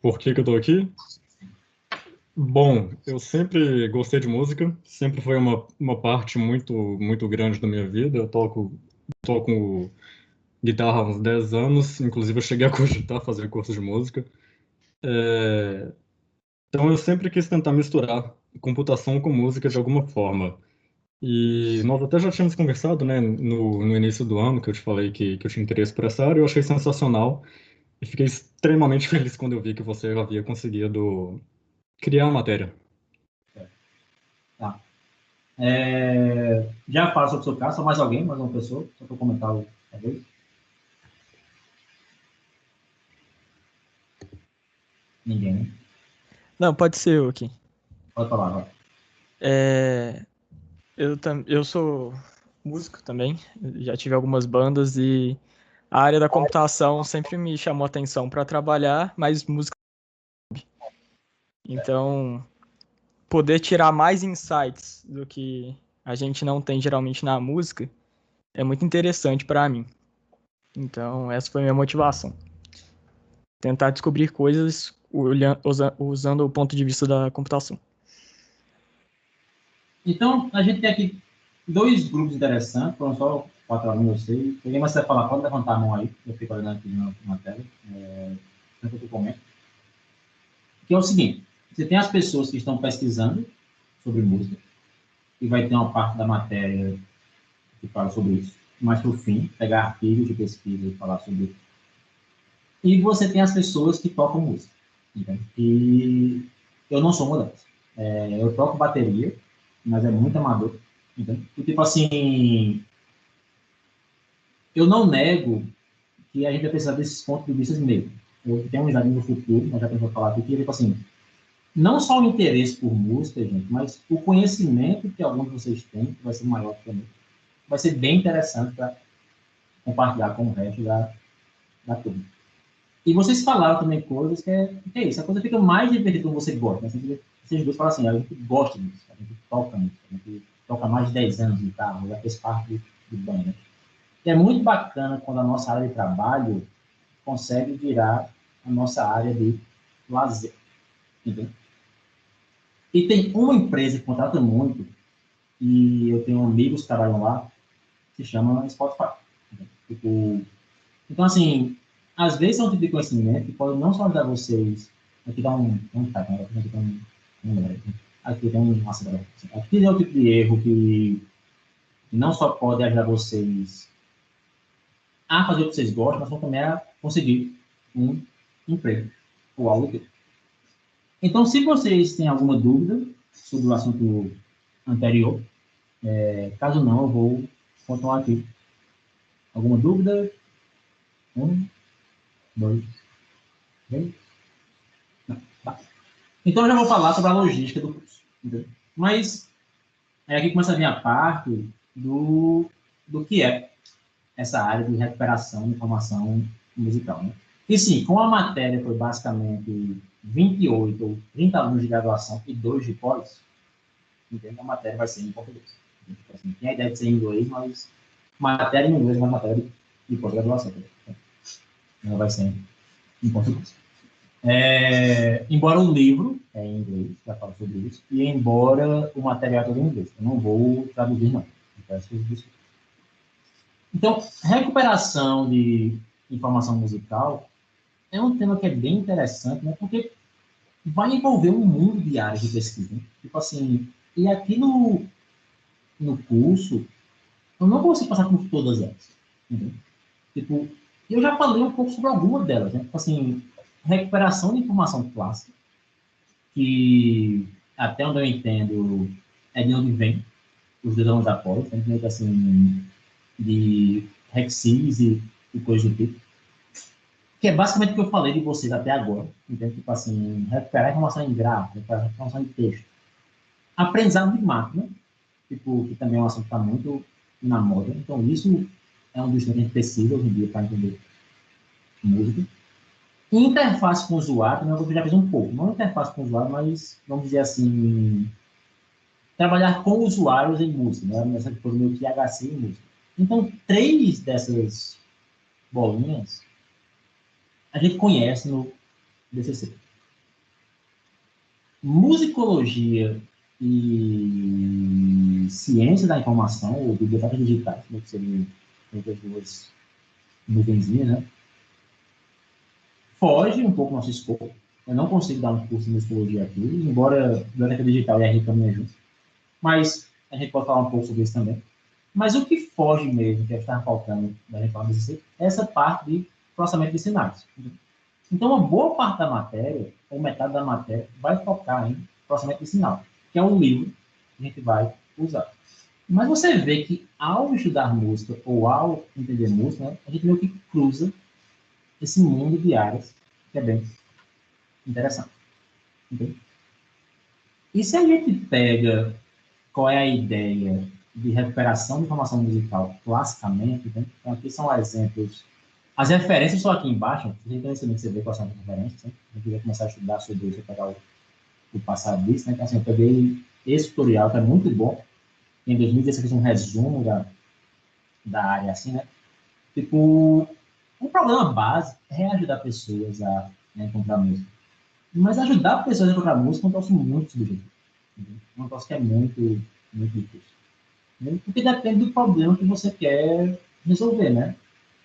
Speaker 7: Por que eu tô aqui? Bom, eu sempre gostei de música, sempre foi uma parte muito, muito grande da minha vida. Eu toco guitarra há uns 10 anos, inclusive eu cheguei a cogitar fazer curso de música. Então eu sempre quis tentar misturar computação com música de alguma forma. E nós até já tínhamos conversado, né, no início do ano, que eu te falei que eu tinha interesse por essa área, eu achei sensacional. E fiquei extremamente feliz quando eu vi que você havia conseguido criar a matéria.
Speaker 1: Tá. Já fala sobre o seu caso, só mais alguém, mais uma pessoa, só para comentar o talvez. Ninguém, né?
Speaker 8: Não, pode ser eu aqui.
Speaker 1: Pode falar, vai.
Speaker 8: Eu sou músico também, já tive algumas bandas e a área da computação sempre me chamou a atenção para trabalhar, mas música. Então, poder tirar mais insights do que a gente não tem geralmente na música é muito interessante para mim. Então, essa foi a minha motivação. Tentar descobrir coisas usando o ponto de vista da computação.
Speaker 1: Então, a gente tem aqui 2 grupos interessantes, foram só 4 alunos, eu sei. Alguém mais vai falar, pode levantar a mão aí, eu fico olhando aqui na tela, enquanto eu comento. Que é o seguinte, você tem as pessoas que estão pesquisando sobre música, e vai ter uma parte da matéria que fala sobre isso, mais para o fim, pegar artigos de pesquisa e falar sobre isso. E você tem as pessoas que tocam música, entende? E eu não sou uma delas. Eu toco bateria, mas é muito amador, entende? E, tipo assim, eu não nego que a gente vai precisar desses pontos de vista mesmo. Eu tenho um exame no futuro, nós já temos falar aqui, que tipo assim, não só o interesse por música, gente, mas o conhecimento que alguns de vocês têm, que vai ser maior que o meu, vai ser bem interessante para compartilhar com o resto da turma. E vocês falaram também coisas que é isso, a coisa fica mais divertida quando você gosta, né? Vocês dois falam assim, a gente gosta disso, a gente toca nisso, a gente toca mais de 10 anos de guitarra, já fez parte do band, né? E é muito bacana quando a nossa área de trabalho consegue virar a nossa área de lazer, entendeu? E tem uma empresa que contrata muito, e eu tenho amigos que trabalham lá, que se chama Spotify. Tipo, então, assim, às vezes é um tipo de conhecimento que pode não só ajudar vocês. Aqui dá aqui tem um acelerador. Aqui é o tipo de erro que não só pode ajudar vocês a fazer o que vocês gostam, mas também a conseguir um emprego ou algo do tipo. Então, se vocês têm alguma dúvida sobre o assunto anterior, caso não, eu vou continuar aqui. Alguma dúvida? 1, 2, 3. Não, tá. Então, eu já vou falar sobre a logística do curso. Entendeu? Mas, aqui começa a vir a parte do que é essa área de recuperação de informação musical. Né? E sim, como a matéria foi basicamente 28 ou 30 alunos de graduação e 2 de pós, entende? A matéria vai ser em português. Assim, tem a ideia de ser em inglês, mas matéria em inglês, mas matéria de pós-graduação. Ela vai ser em português. Embora o livro é em inglês, já falo sobre isso, e embora o material é todo em inglês. Eu não vou traduzir, não. Então, recuperação de informação musical é um tema que é bem interessante, né? Porque vai envolver um mundo de áreas de pesquisa. Né? Tipo assim, e aqui no curso, eu não consigo passar por todas elas. Entendeu? Tipo, eu já falei um pouco sobre algumas delas, né? Tipo assim, recuperação de informação clássica, que até onde eu entendo é de onde vem os 2 anos após, né? Assim, de Rexis e coisa do tipo. Que é basicamente o que eu falei de vocês até agora. Então, tipo assim, recuperar informação em gráfico, recuperar informação em texto. Aprendizado de máquina, tipo, que também é um assunto que está muito na moda. Então, isso é um dos que a gente precisa hoje em dia para entender música. Interface com o usuário, eu já fiz um pouco. Não interface com o usuário, mas, vamos dizer assim, trabalhar com usuários em música, né? Nessa coisa meio que HC em música. Então, 3 dessas bolinhas a gente conhece no DCC. Musicologia e ciência da informação, ou bibliotecas digitais, né, que seriam as 2 nuvenzinhas, né? Foge um pouco do nosso escopo. Eu não consigo dar um curso de musicologia aqui, embora a biblioteca digital e a RICA me ajudem. Mas a gente pode falar um pouco sobre isso também. Mas o que foge mesmo, que estava faltando da gente falar do DCC, é essa parte de processamento de sinais. Então, uma boa parte da matéria, ou metade da matéria, vai focar em processamento de sinal, que é o livro que a gente vai usar. Mas você vê que, ao estudar música, ou ao entender música, né, a gente meio que cruza esse mundo de áreas, que é bem interessante. Entende? E se a gente pega qual é a ideia de recuperação de informação musical classicamente, né? Então, aqui são exemplos. As referências estão aqui embaixo, então você vê quais são as referências. Né? Eu queria começar a estudar sobre isso, pegar o passado disso. Né? Então, assim, eu peguei esse tutorial, que é muito bom. Em 2016 eu fiz um resumo da área, assim, né? Tipo, um problema básico é ajudar pessoas a encontrar música. Mas ajudar pessoas a encontrar música é um troço muito subjetivo. Um troço que é muito Muito difícil. Porque depende do problema que você quer resolver, né?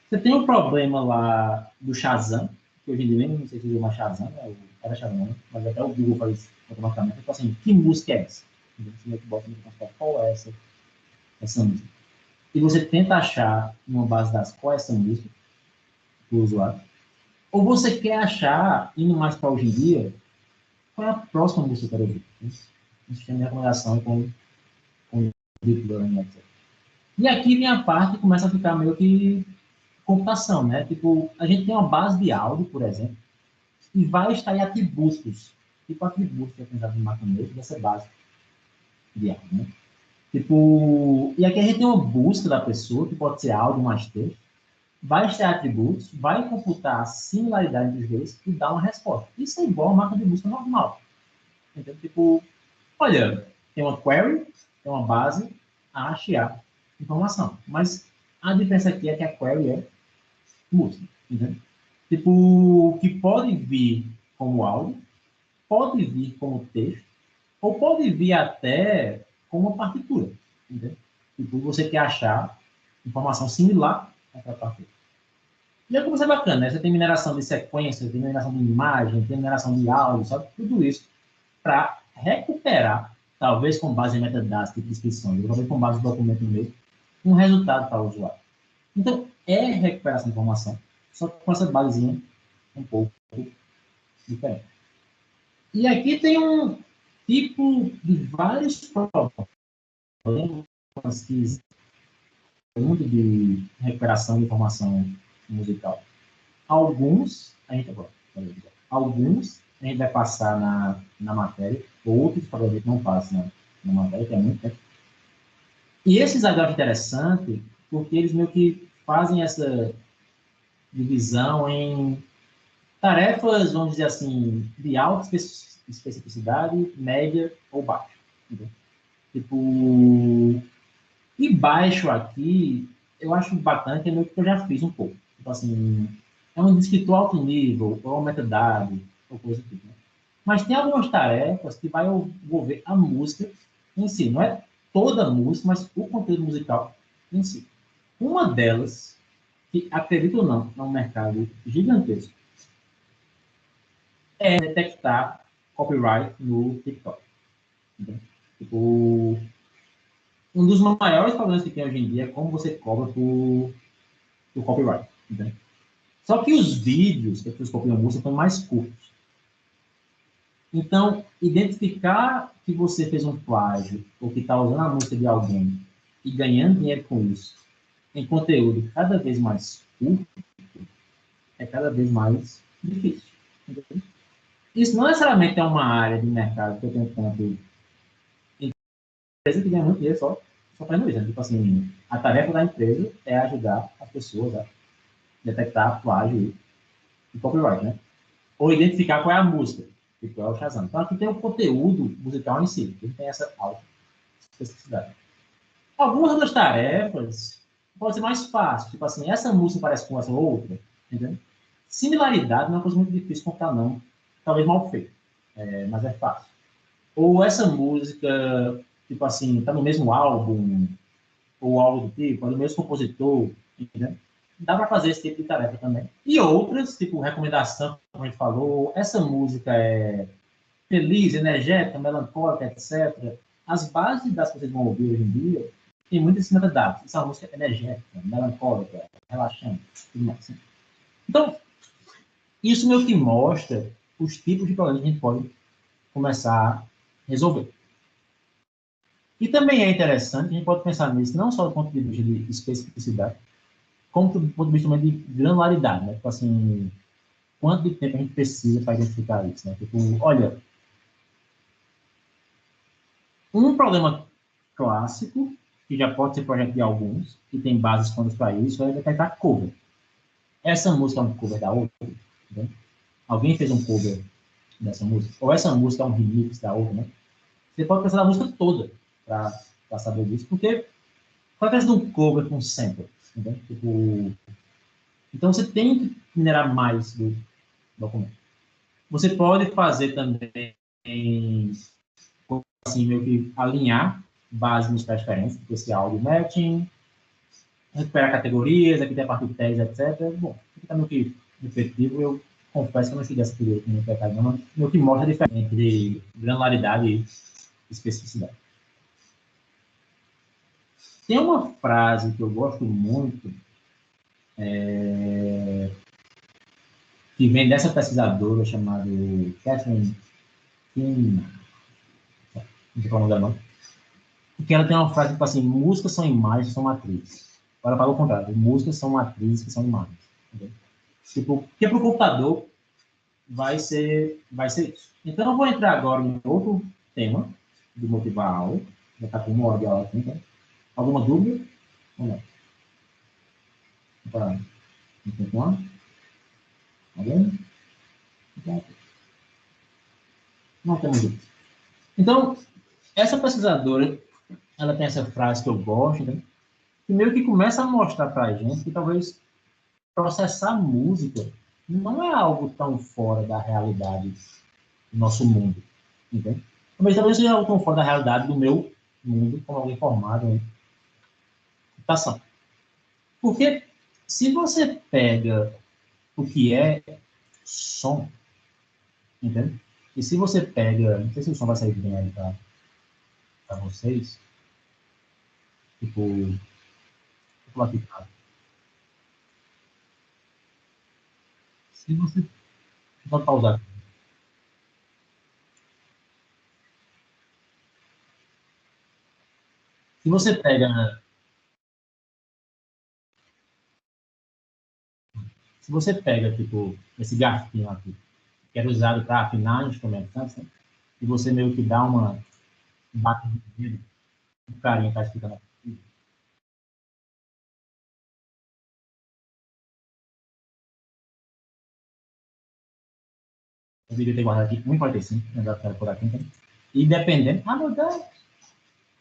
Speaker 1: Você tem um problema lá do Shazam, que hoje em dia não sei se usa mais Shazam, né? Era Shazam, né? Mas até o Google faz automaticamente. Então, assim, que música é essa? Você bota no computador, qual é essa música? E você tenta achar, numa base das qual é essa música, do usuário. Ou você quer achar, indo mais para hoje em dia, qual é a próxima música que eu quero ouvir? Um sistema de recomendação com Deep Learning, etc. E aqui vem a parte que começa a ficar meio que computação, né? Tipo, a gente tem uma base de áudio, por exemplo, e vai extrair atributos. Tipo, atributos que é pensado no macroneiro dessa base de áudio, né? Tipo, e aqui a gente tem uma busca da pessoa, que pode ser áudio mais texto, vai extrair atributos, vai computar a similaridade dos dois e dar uma resposta. Isso é igual a máquina de busca normal. Então, tipo, olha, tem uma query, tem uma base, ache a informação. Mas a diferença aqui é que a query é música, entendeu? Tipo, que pode vir como áudio, pode vir como texto, ou pode vir até como uma partitura, entendeu? Tipo, você quer achar informação similar àquela partitura. E é como isso é bacana, né? Você tem mineração de sequência, tem mineração de imagem, tem mineração de áudio, sabe? Tudo isso para recuperar, talvez com base em metadados, tipo descrições, talvez com base em documento mesmo, um resultado para o usuário. Então, é recuperação de informação, só que com essa basezinha um pouco diferente. E aqui tem um tipo de vários problemas que muito de recuperação de informação musical. Alguns a gente vai passar na matéria, outros provavelmente não passam na matéria, que é muito tempo. E esses eu acho interessante, porque eles meio que fazem essa divisão em tarefas, vamos dizer assim, de alta especificidade, média ou baixa. Entendeu? Tipo, e baixo aqui, eu acho bacana, que é meio que eu já fiz um pouco. Tipo assim, é um descritor alto nível, ou uma metadado, ou coisa assim. Né? Mas tem algumas tarefas que vai envolver a música em si. Não é toda a música, mas o conteúdo musical em si. Uma delas, que acredito ou não, é um mercado gigantesco, é detectar copyright no TikTok. Então, tipo, um dos maiores problemas que tem hoje em dia é como você cobra por copyright. Entendeu? Só que os vídeos que as pessoas copiam a música são mais curtos. Então, identificar que você fez um plágio ou que está usando a música de alguém e ganhando dinheiro com isso, em conteúdo cada vez mais curto, é cada vez mais difícil. Entendeu? Isso não necessariamente é uma área de mercado que eu tenho tanto. Empresa que ganha muito dinheiro só fazendo isso. Né? Tipo assim, a tarefa da empresa é ajudar as pessoas a detectar plágio e copyright, né? Ou identificar qual é a música, que é o Shazam. Então, aqui tem o conteúdo musical em si, que tem essa alta especificidade. Algumas das tarefas pode ser mais fácil, tipo assim, essa música parece com essa outra, entendeu? Similaridade não é uma coisa muito difícil de contar, não. Talvez mal feito, mas é fácil. Ou essa música, tipo assim, tá no mesmo álbum, ou algo do tipo, é do mesmo compositor, entendeu? Dá para fazer esse tipo de tarefa também. E outras, tipo recomendação, como a gente falou, essa música é feliz, energética, melancólica, etc. As bases das que vocês vão ouvir hoje em dia tem muitas metadados. Essa música é energética, melancólica, relaxante, tudo mais. Assim. Então, isso meio que mostra os tipos de problemas que a gente pode começar a resolver. E também é interessante, a gente pode pensar nisso não só do ponto de vista de especificidade, como do ponto de vista também de granularidade, né? Tipo assim, quanto de tempo a gente precisa para identificar isso, né? Tipo, olha, um problema clássico, que já pode ser projeto de alguns, que tem bases quantas para isso, é detectar cover. Essa música é um cover da outra, né? Alguém fez um cover dessa música, ou essa música é um remix da outra, né? Você pode pensar na música toda para saber disso, porque qual é a de um cover com sample? Tipo, então você tem que minerar mais do documento. Você pode fazer também, assim, meio que alinhar base de transferência, tipo esse áudio matching, recuperar categorias, aqui tem a parte de tags, etc. Bom, aqui está meio que repetitivo, eu confesso que eu não estudei essa teoria no detalhe, não, mas meio que mostra a diferença entre granularidade e especificidade. Tem uma frase que eu gosto muito, que vem dessa pesquisadora chamada Catherine Kim, não sei como é o nome, porque ela tem uma frase tipo assim: músicas são imagens, são matrizes. Ela fala o contrário: músicas são matrizes que são imagens. Entendeu? Tipo, porque para o computador vai ser isso. Então eu vou entrar agora em outro tema de motivar a aula. Já está com 1 hora de aula aqui, então. Alguma dúvida? Ou não? Para continuar? Alguém? Não temos dúvida. Então, essa pesquisadora, ela tem essa frase que eu gosto, né? Que meio que começa a mostrar para a gente que talvez processar música não é algo tão fora da realidade do nosso mundo, entende? Mas talvez seja algo tão fora da realidade do meu mundo, como alguém formado em computação. Porque se você pega o que é som, entende? E se você pega, não sei se o som vai sair bem aí para vocês, tipo, vou falar aqui, tá? Se você, vou pausar aqui. Se você pega, tipo, esse garfinho aqui, que era usado para afinar instrumentos, né? E você meio que dá uma batida, o carinha está explicando aqui. Eu devia ter guardado aqui 1,45, né, por aqui, então. E dependendo, meu Deus!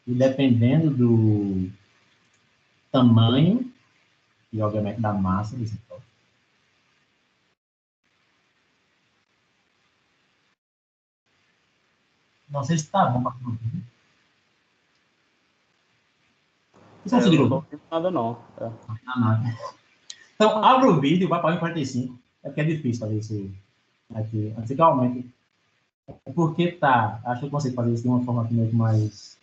Speaker 1: E dependendo do tamanho e, obviamente, da massa desse toque. Não sei se está bom para todo mundo. Vocês conseguiram?
Speaker 2: Eu não tô ouvindo nada, não.
Speaker 1: Nada. Então, abre o vídeo e vai para 1,45. É porque é difícil fazer isso aqui. Antes que aumente. É porque tá. Acho que eu consigo fazer isso de uma forma meio que mais.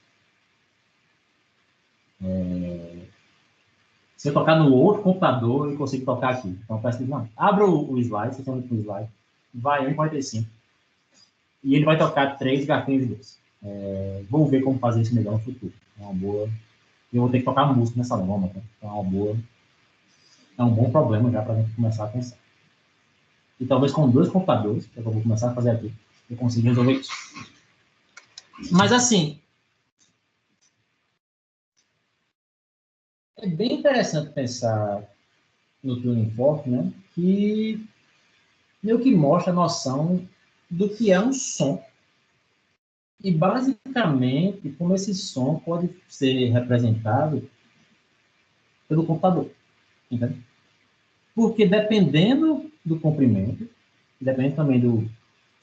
Speaker 1: Se eu tocar no outro computador, eu consigo tocar aqui. Então, eu peço que não. Abra o slide, vocês estão no slide. Vai 1,45. E ele vai tocar 3 garfinhos de luz. Vou ver como fazer isso melhor no futuro. É uma boa. Eu vou ter que tocar música nessa loma, tá? Então, é uma boa. É um bom problema já para a gente começar a pensar. E talvez com 2 computadores, que eu vou começar a fazer aqui, eu consiga resolver isso. Mas, assim, é bem interessante pensar no tuning fork, né? Que meio que mostra a noção do que é um som. E, basicamente, como esse som pode ser representado pelo computador. Entende? Porque, dependendo do comprimento, dependendo também do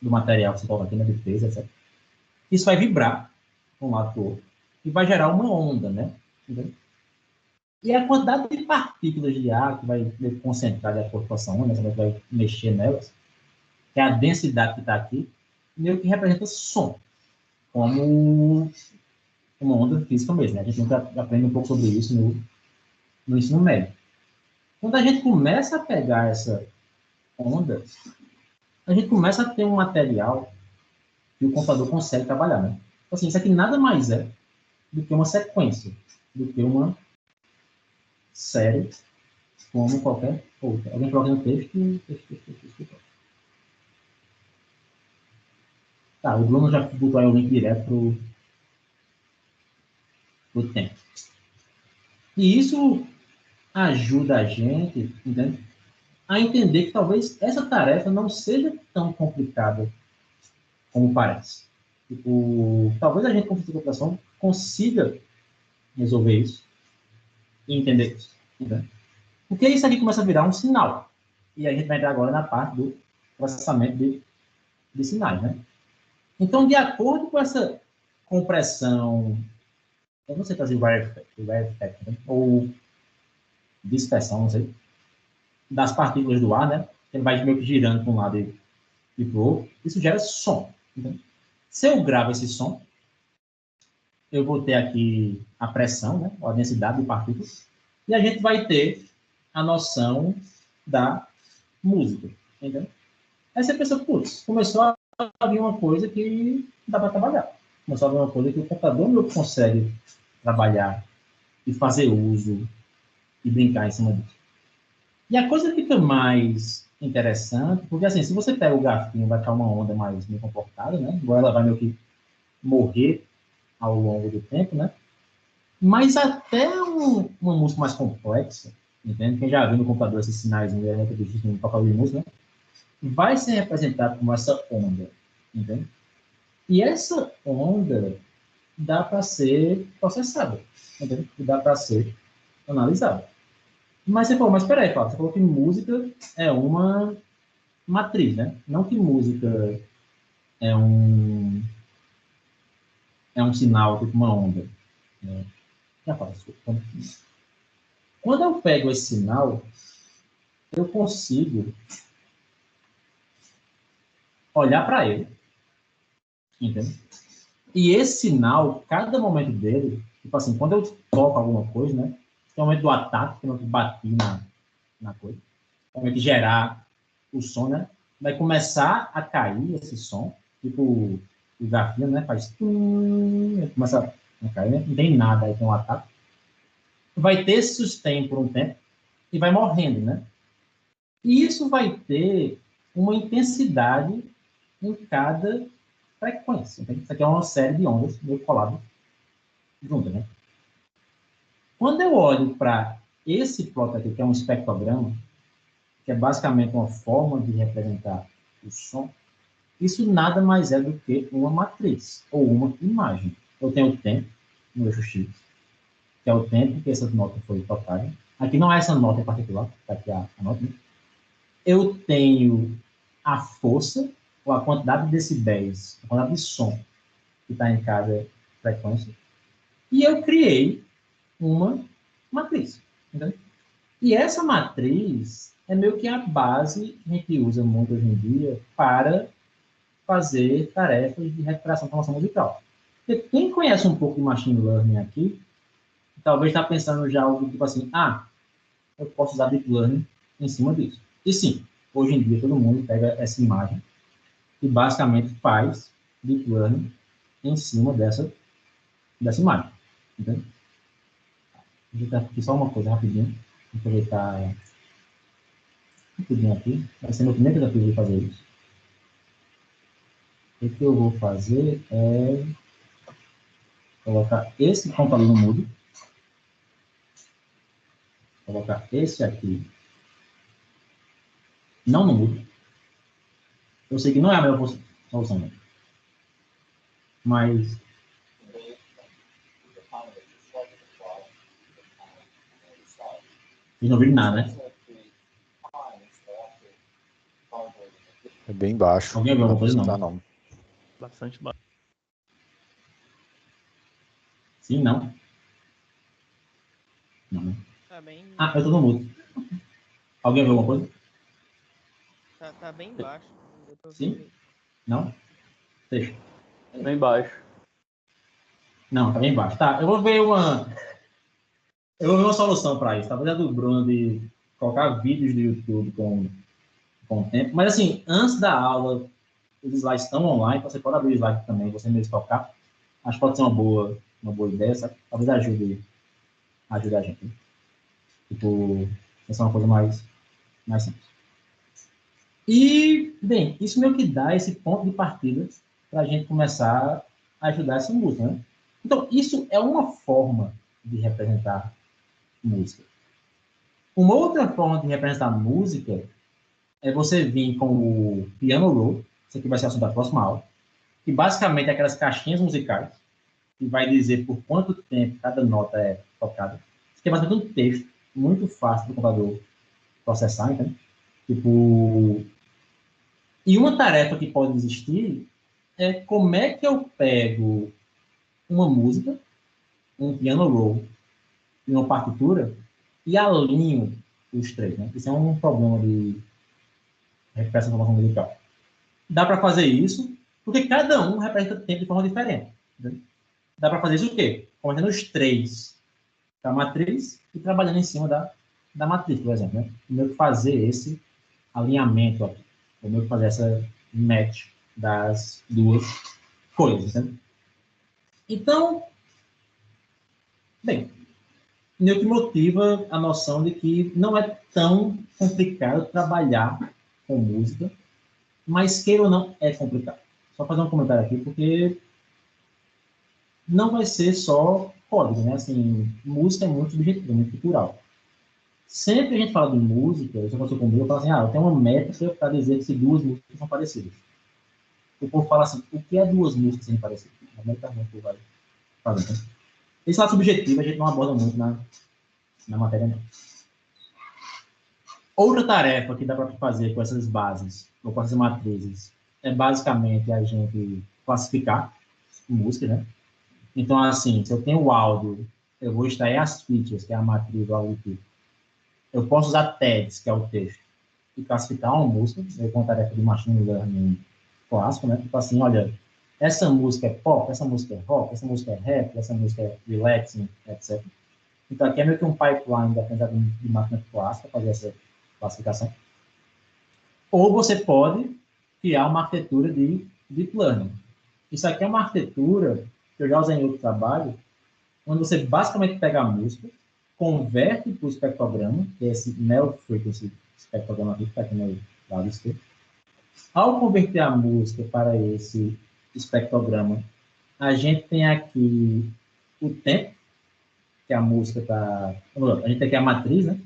Speaker 1: material que você coloca aqui na defesa, etc., isso vai vibrar de um lado para o outro e vai gerar uma onda, né? Entendeu? E a quantidade de partículas de ar que vai concentrar de acordo com essa onda, você vai mexer nelas, que é a densidade que está aqui, meio que representa som, como uma onda física mesmo, né? A gente nunca aprende um pouco sobre isso no ensino médio. Quando a gente começa a pegar essa onda, a gente começa a ter um material que o computador consegue trabalhar, né? Então, assim, isso aqui nada mais é do que uma sequência, do que uma série, como qualquer outra. Alguém coloca no texto. Tá, o Bruno já botou aí o link direto pro tempo. E isso ajuda a gente, entende? A entender que talvez essa tarefa não seja tão complicada como parece. Tipo, talvez a gente, com computação, consiga resolver isso e entender isso. Entende? Porque isso aqui começa a virar um sinal. E a gente vai entrar agora na parte do processamento de sinais, né? Então, de acordo com essa compressão eu não sei fazer rarefact, né? Ou dispersão, não sei, das partículas do ar, né? Ele vai meio que girando para um lado e para o outro. Isso gera som. Então, se eu gravo esse som, eu vou ter aqui a pressão, né? A densidade de partículas, e a gente vai ter a noção da música, entendeu? Aí você pensa, putz, começou a vir uma coisa que dá para trabalhar. Começou a vir uma coisa que o computador não consegue trabalhar e fazer uso e brincar em cima disso. E a coisa fica mais interessante, porque assim, se você pega o garfinho, vai ficar uma onda mais bem comportada, né? Igual ela vai meio que morrer ao longo do tempo, né? Mas até uma música mais complexa, entende? Quem já viu no computador esses sinais que existe no tocador de música, né? Vai ser representado como essa onda, entende? E essa onda dá para ser processada, entende? E dá para ser analisada. Mas você falou, mas peraí, Fábio, você falou que música é uma matriz, né? Não que música é um sinal, tipo uma onda. Né? Já falo, desculpa. Quando eu pego esse sinal, eu consigo olhar para ele, entende? E esse sinal, cada momento dele, tipo assim, quando eu toco alguma coisa, né? Tem o momento do ataque, que eu bati na coisa. Tem o momento de gerar o som, né? Vai começar a cair esse som, tipo o garfinho, né? Faz começa a cair, né? Não tem nada, aí tem um ataque. Vai ter esse sustain por um tempo e vai morrendo, né? E isso vai ter uma intensidade em cada frequência. Entende? Isso aqui é uma série de ondas meio colado juntas, né? Quando eu olho para esse plot aqui, que é um espectrograma, que é basicamente uma forma de representar o som, isso nada mais é do que uma matriz, ou uma imagem. Eu tenho o tempo no eixo X, que é o tempo que essa nota foi tocada. Aqui não é essa nota em particular, está aqui a nota. Né? Eu tenho a força, ou a quantidade de decibéis, a quantidade de som que está em cada frequência. E eu criei uma matriz. Entendeu? E essa matriz é meio que a base que a gente usa muito hoje em dia para fazer tarefas de recuperação de informação musical. Porque quem conhece um pouco de machine learning aqui, talvez está pensando já algo tipo assim, eu posso usar deep learning em cima disso. E sim, hoje em dia todo mundo pega essa imagem e basicamente faz deep learning em cima dessa imagem. Entendeu? Vou ajeitar aqui só uma coisa rapidinho. Vou aproveitar rapidinho aqui. Vai ser meu primeiro desafio de fazer isso. O que eu vou fazer é colocar esse computador no mudo. Colocar esse aqui não no mudo. Eu sei que não é a melhor solução, né? Mas vocês não viram nada, né?
Speaker 5: É bem baixo.
Speaker 1: Alguém viu alguma coisa?
Speaker 5: Não.
Speaker 1: Não.
Speaker 2: Bastante baixo.
Speaker 1: Sim, não. Não.
Speaker 4: Tá bem,
Speaker 1: Eu tô no mudo. Alguém viu alguma coisa?
Speaker 4: tá bem baixo.
Speaker 1: Sim? Não? Deixa.
Speaker 2: Bem baixo.
Speaker 1: Não, tá bem baixo. Tá, eu vou ver uma solução para isso. Talvez a do Bruno de colocar vídeos do YouTube com o tempo. Mas assim, antes da aula, os slides estão online, então você pode abrir o slide também, você mesmo tocar. Acho que pode ser uma boa ideia, sabe? Talvez ajude a gente. Né? Tipo, essa é uma coisa mais simples. E, bem, isso meio que dá esse ponto de partida para a gente começar a ajudar essa música, né? Então, isso é uma forma de representar música. Uma outra forma de representar música é você vir com o piano roll, isso aqui vai ser o assunto da próxima aula, que basicamente é aquelas caixinhas musicais, que vai dizer por quanto tempo cada nota é tocada. Isso aqui é basicamente um texto muito fácil do computador processar, entende? Tipo... E uma tarefa que pode existir é como é que eu pego uma música um piano roll e uma partitura e alinho os três, né? Isso é um problema de representação de informação musical. Dá para fazer isso porque cada um representa tempo de forma diferente. Entendeu? Dá para fazer isso o quê? Cometendo os três da matriz e trabalhando em cima da matriz, por exemplo. Né? Meio que fazer esse alinhamento aqui. Ou meio que fazer essa match das duas coisas. Né? Então, bem, meio que motiva a noção de que não é tão complicado trabalhar com música, mas queira ou não, é complicado. Só fazer um comentário aqui, porque não vai ser só código, né? Assim, música é muito subjetiva, muito cultural. Sempre que a gente fala de música, eu só comigo, eu falo assim, eu tenho uma métrica para dizer se duas músicas são parecidas. O povo fala assim, o que é duas músicas serem parecidas? A métrica muito vai fazer, né? Esse lado subjetivo a gente não aborda muito na matéria, não. Outra tarefa que dá para fazer com essas bases, ou com essas matrizes, é basicamente a gente classificar música, né? Então, assim, se eu tenho o áudio, eu vou extrair as features, que é a matriz do áudio. Eu posso usar tags, que é o texto, e classificar uma música, com a tarefa de machine learning clássico, né? Tipo assim, olha, essa música é pop, essa música é rock, essa música é rap, essa música é relaxing, etc. Então, aqui é meio que um pipeline de aprendizado de máquina clássica, fazer essa classificação. Ou você pode criar uma arquitetura de deep learning. Isso aqui é uma arquitetura que eu já usei em outro trabalho, onde você basicamente pega a música, converte para o espectrograma, que é esse Narrow Frequency espectrograma aqui, que está aqui no lado esquerdo. Ao converter a música para esse espectrograma, a gente tem aqui o tempo que a música está... A gente tem aqui a matriz, né?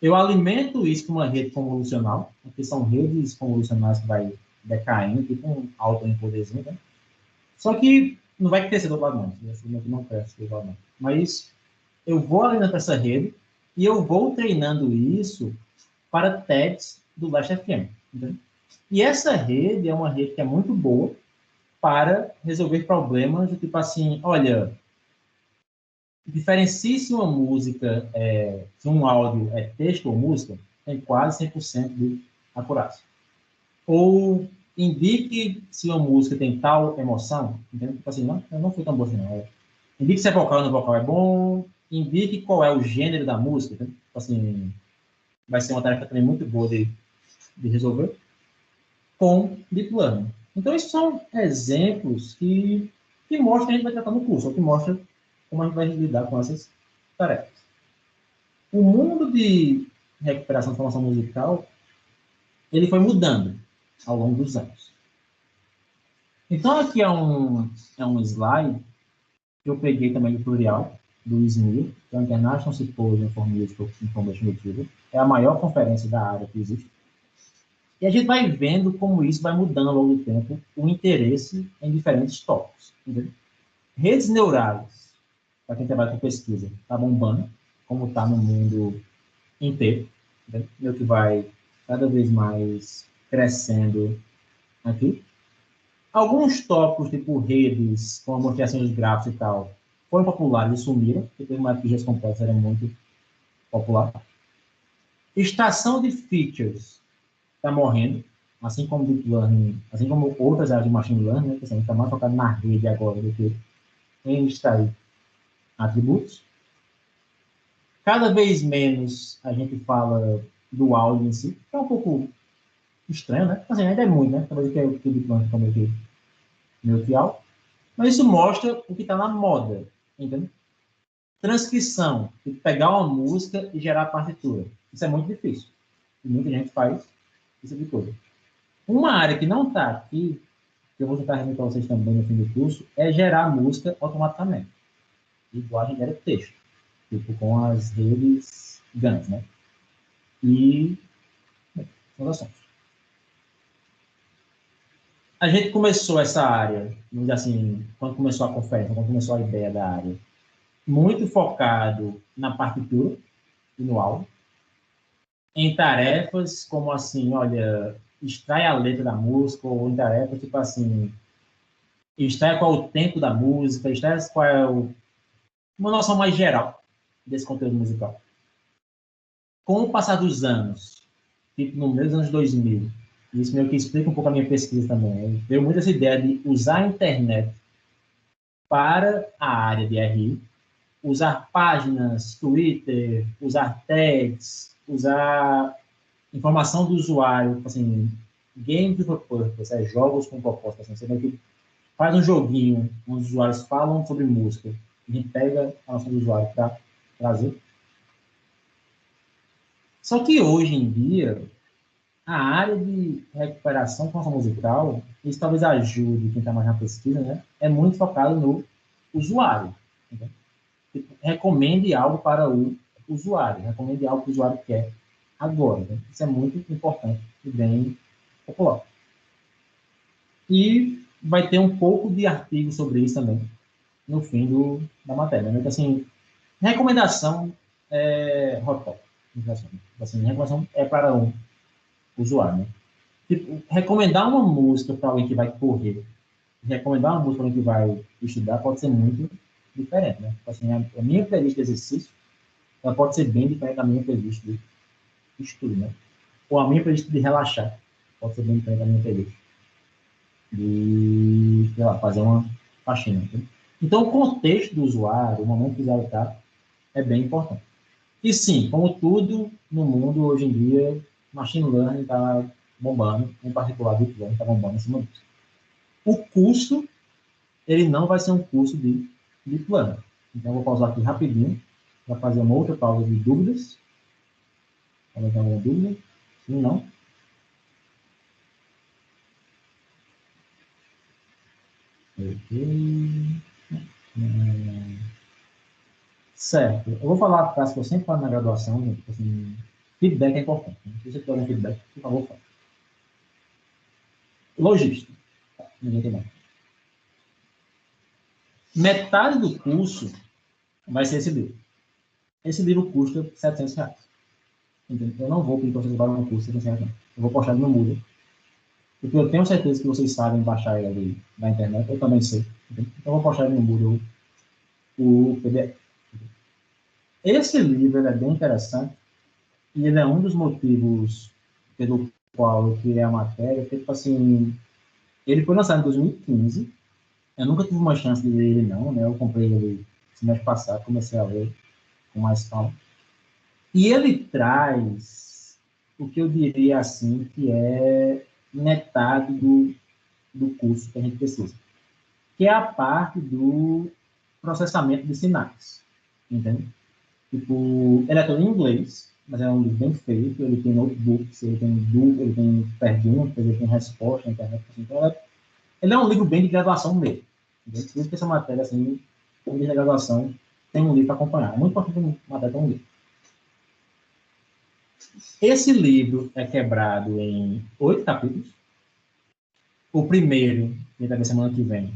Speaker 1: Eu alimento isso com uma rede convolucional, que são redes convolucionais que vai decaindo, tipo um autoencoderzinho, né? Só que não vai crescer do outro lado, não cresce do outro lado, não. Mas eu vou alimentando essa rede e eu vou treinando isso para tags do Last.fm. Entendeu? E essa rede é uma rede que é muito boa para resolver problemas do tipo assim, olha, diferencie se uma música, se um áudio é texto ou música, tem quase 100% de acurácia. Ou indique se uma música tem tal emoção, entendeu? Tipo assim, não foi tão boa assim, não. Indique se é vocal ou não vocal é bom, indique qual é o gênero da música, entendeu? Tipo assim, vai ser uma tarefa também muito boa de resolver com deep learning. Então, esses são exemplos que mostram que a gente vai tratar no curso, ou que mostram como a gente vai lidar com essas tarefas. O mundo de recuperação de informação musical, ele foi mudando ao longo dos anos. Então, aqui é um slide que eu peguei também do tutorial do ISMIR, que é o International Symposium for Musical Information Retrieval. É a maior conferência da área que existe. E a gente vai vendo como isso vai mudando ao longo do tempo o interesse em diferentes tópicos. Entendeu? Redes neurais, para quem trabalha com pesquisa, está bombando, como está no mundo inteiro. Entendeu? Que vai cada vez mais crescendo aqui. Alguns tópicos, tipo redes, com amorteciações gráficos e tal, foram populares e sumiram, porque teve uma época que redes complexas era muito popular. Extração de features está morrendo, assim como deep learning, assim como outras áreas de machine learning, né, que a gente está mais focado na rede agora do que em extrair atributos. Cada vez menos a gente fala do áudio em si, que é um pouco estranho, né? Assim, ainda é muito, né? Talvez que é o deep learning também meio que alto. Mas isso mostra o que está na moda, entendeu? Transcrição, pegar uma música e gerar partitura. Isso é muito difícil. E muita gente faz isso de coisa. Uma área que não está aqui, que eu vou tentar rever para vocês também no fim do curso, é gerar música automaticamente. Igual a gente gera texto. Tipo, com as redes GANs, né? E... são os assuntos. A gente começou essa área, vamos dizer assim, quando começou a conferência, quando começou a ideia da área, muito focado na partitura e no áudio, em tarefas como assim, olha, extrai a letra da música, ou em tarefas tipo assim, extrai qual é o tempo da música, extrai qual é uma noção mais geral desse conteúdo musical. Com o passar dos anos, tipo no meio dos anos 2000, isso meio que explica um pouco a minha pesquisa também, veio muito essa ideia de usar a internet para a área de RI, usar páginas, Twitter, usar tags, usar informação do usuário, assim, game with a purpose, jogos com propósito, assim, você meio que faz um joguinho onde os usuários falam sobre música, e a gente pega a noção do usuário para trazer. Só que hoje em dia, a área de recuperação de formação musical, isso talvez ajude quem está mais na pesquisa, né? É muito focado no usuário. Entendeu? Recomende algo para o usuário, recomende algo que o usuário quer agora. Né? Isso é muito importante e bem popular. E vai ter um pouco de artigo sobre isso também no fim da matéria. Né? Então, assim, recomendação é hot top. Assim, recomendação é para um usuário. Né? Tipo, recomendar uma música para alguém que vai correr, recomendar uma música para alguém que vai estudar pode ser muito diferente. Né? Assim, a minha playlist de exercício ela pode ser bem diferente da minha playlist de estudo. Né? Ou a minha playlist de relaxar pode ser bem diferente da minha playlist de, sei lá, fazer uma faxina. Né? Então, o contexto do usuário, o momento que o usuário está, é bem importante. E sim, como tudo no mundo hoje em dia, machine learning está bombando, em particular deep learning está bombando em cima disso. O curso, ele não vai ser um curso de deep learning. Então, eu vou pausar aqui rapidinho, para fazer uma outra pausa de dúvidas. Alguém tem alguma dúvida? Sim, não? Ok. Certo. Eu vou falar a frase que eu sempre falo na graduação, né? Assim, feedback é importante. Né? Se você tiver algum feedback, por favor, fala. Logística. Ninguém tem mais. Metade do curso vai ser esse livro. Esse livro custa R$700. Entendeu? Eu não vou pedir para vocês levarem um curso de R$700. Eu vou postar ele no Moodle. Porque eu tenho certeza que vocês sabem baixar ele na internet. Eu também sei. Entendeu? Então, eu vou postar ele no Moodle, o PDF. Esse livro é bem interessante. E ele é um dos motivos pelo qual eu criei a matéria. Porque, tipo assim, ele foi lançado em 2015. Eu nunca tive uma chance de ler ele, não, né? Eu comprei ele semestre passado, comecei a ler com mais calma. E ele traz o que eu diria assim, que é metade do curso que a gente precisa, que é a parte do processamento de sinais, entende? Tipo, ele é todo em inglês, mas é um livro bem feito, ele tem notebooks, ele tem dúvidas, ele tem perguntas, ele tem respostas na internet, assim, então ele é um livro bem de graduação mesmo. Por isso que essa matéria, assim, como de graduação, tem um livro para acompanhar. É muito importante uma matéria ter um livro. Esse livro é quebrado em 8 capítulos. O primeiro, que vai ver semana que vem,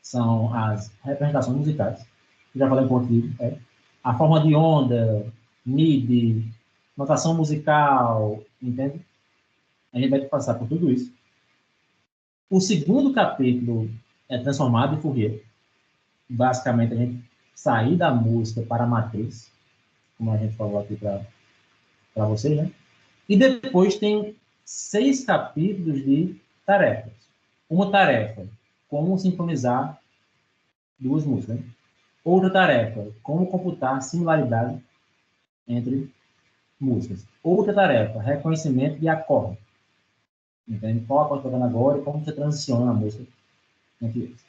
Speaker 1: são as representações musicais. Eu já falei um pouquinho. A forma de onda, MIDI, notação musical, entende? A gente vai passar por tudo isso. O segundo capítulo é transformado em Fourier. Basicamente, a gente sair da música para a matriz, como a gente falou aqui para vocês, né? E depois tem 6 capítulos de tarefas. Uma tarefa, como sincronizar duas músicas. Né? Outra tarefa, como computar similaridade entre músicas. Outra tarefa, reconhecimento de acorde. Entende? Qual acorde está tocando agora e como você transiciona a música entre eles.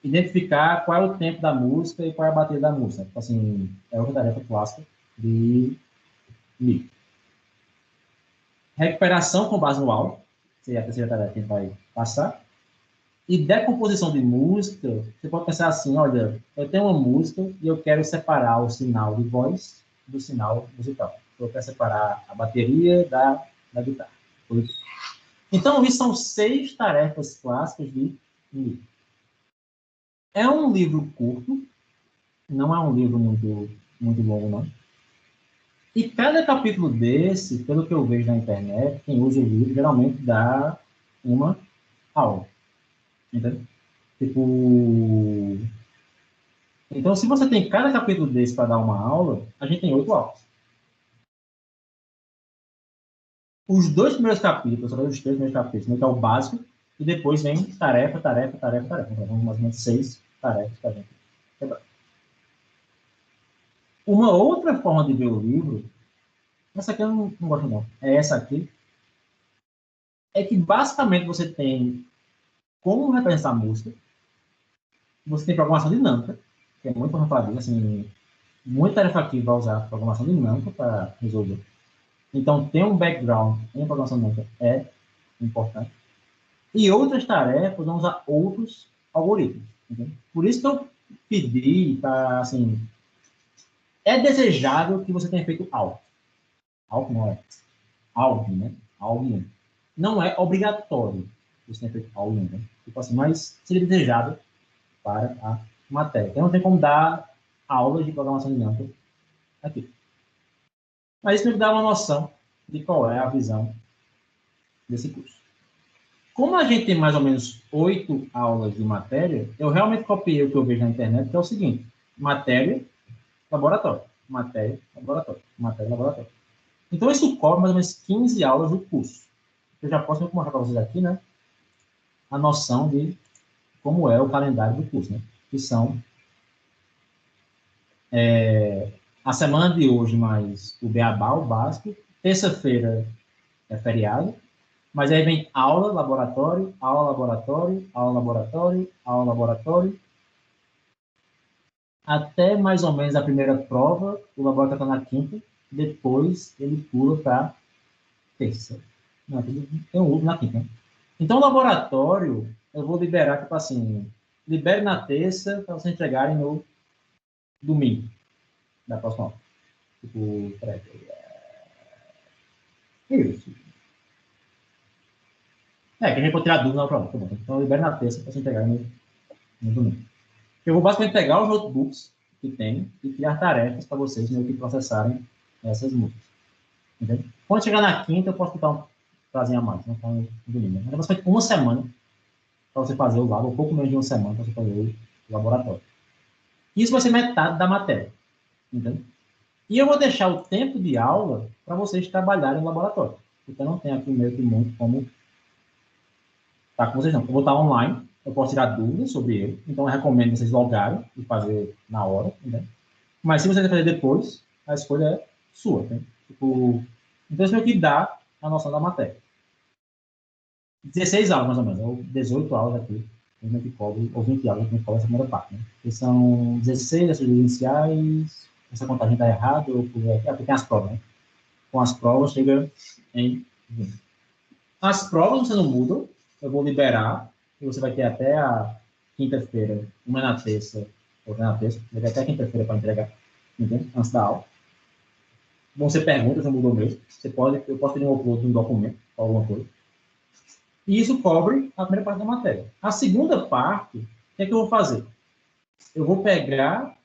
Speaker 1: Identificar qual é o tempo da música e qual é a bateria da música. Então, assim, é outra tarefa clássica de MIDI. Recuperação com base no áudio, seria a terceira tarefa que a gente vai passar. E decomposição de música, você pode pensar assim, olha, eu tenho uma música e eu quero separar o sinal de voz do sinal musical. Eu quero separar a bateria da guitarra. Então, isso são 6 tarefas clássicas de MIDI. É um livro curto, não é um livro muito longo, não. E cada capítulo desse, pelo que eu vejo na internet, quem usa o livro geralmente dá uma aula. Entendeu? Tipo... Então, se você tem cada capítulo desse para dar uma aula, a gente tem 8 aulas. Os 2 primeiros capítulos, os 3 primeiros capítulos, que é o básico, e depois vem tarefa. Então, mais ou menos 6 tarefas para a gente quebrar. Uma outra forma de ver o livro, essa aqui eu não gosto não, é essa aqui, é que basicamente você tem como representar a música, você tem programação dinâmica, que é muito importante falar disso, assim, muita tarefa aqui vai usar programação dinâmica para resolver. Então, ter um background em programação dinâmica é importante. E outras tarefas vão usar outros algoritmos. Entendeu? Por isso que eu pedi para, assim, é desejável que você tenha feito algo. Algo não é. Algo, né? Algo. Não é obrigatório que você tenha feito algo, né? Tipo assim, mas seria desejado para a matéria. Então, não tem como dar aulas de programação dinâmica aqui. Mas isso me dá uma noção de qual é a visão desse curso. Como a gente tem mais ou menos 8 aulas de matéria, eu realmente copiei o que eu vejo na internet, que é o seguinte: matéria, laboratório, matéria, laboratório, matéria, laboratório. Então, isso cobre mais ou menos 15 aulas do curso. Eu já posso mostrar para vocês aqui, né, a noção de como é o calendário do curso, né, que são a semana de hoje mais o beabá, o básico, terça-feira é feriado, mas aí vem aula, laboratório, aula, laboratório, aula, laboratório, aula, laboratório, até mais ou menos a primeira prova, o laboratório está na quinta, depois ele pula para terça. Não, tem um outro na quinta, né? Então, o laboratório, eu vou liberar, tipo assim, libere na terça para vocês entregarem no domingo da próxima aula. Tipo, peraí. Isso. Que a gente pode tirar dúvida na prova. Tá bom. Então, eu libero na terça para vocês entregarem no domingo. Eu vou basicamente pegar os notebooks que tem e criar tarefas para vocês meio que processarem essas músicas. Entendeu? Quando chegar na quinta, eu posso botar um prazinho a mais, não tá no domingo. Mas é basicamente uma semana para você fazer o labo, ou pouco menos de uma semana para você fazer o laboratório. Isso vai ser metade da matéria. Entendeu? E eu vou deixar o tempo de aula para vocês trabalharem no laboratório. Porque eu não tenho aqui meio que muito como estar com vocês, não. Eu vou estar online, eu posso tirar dúvidas sobre ele, então eu recomendo vocês logarem e fazer na hora, né? Mas se você quiser fazer depois, a escolha é sua, né? Tipo, então isso é o que dá a noção da matéria. 16 aulas, mais ou menos, ou 18 aulas aqui, que cobre, ou 20 aulas que cobre essa primeira parte, né? Que são 16 essas iniciais, essa contagem está errada, porque tem as provas, né? Com as provas chega em 20. As provas você não mudam, eu vou liberar, e você vai ter até a quinta-feira, uma na terça, outra na terça, vai ter até a quinta-feira para entregar, entende? Antes da aula. Vão ser perguntas, não mudou mesmo. Eu posso ter um upload de um documento, alguma coisa. E isso cobre a primeira parte da matéria. A segunda parte, o que é que eu vou fazer? Eu vou pegar,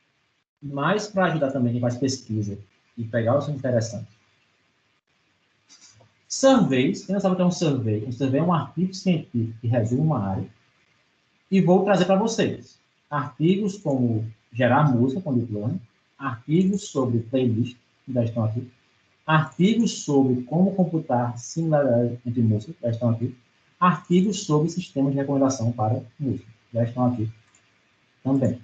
Speaker 1: mais para ajudar também quem faz pesquisa, e pegar os interessantes. Surveys, quem não sabe o que é um survey? Um survey é um artigo científico que resume uma área. E vou trazer para vocês artigos como gerar música com deep learning, artigos sobre playlist, que já estão aqui, artigos sobre como computar similaridade entre músicas, já estão aqui, artigos sobre sistemas de recomendação para música, já estão aqui também.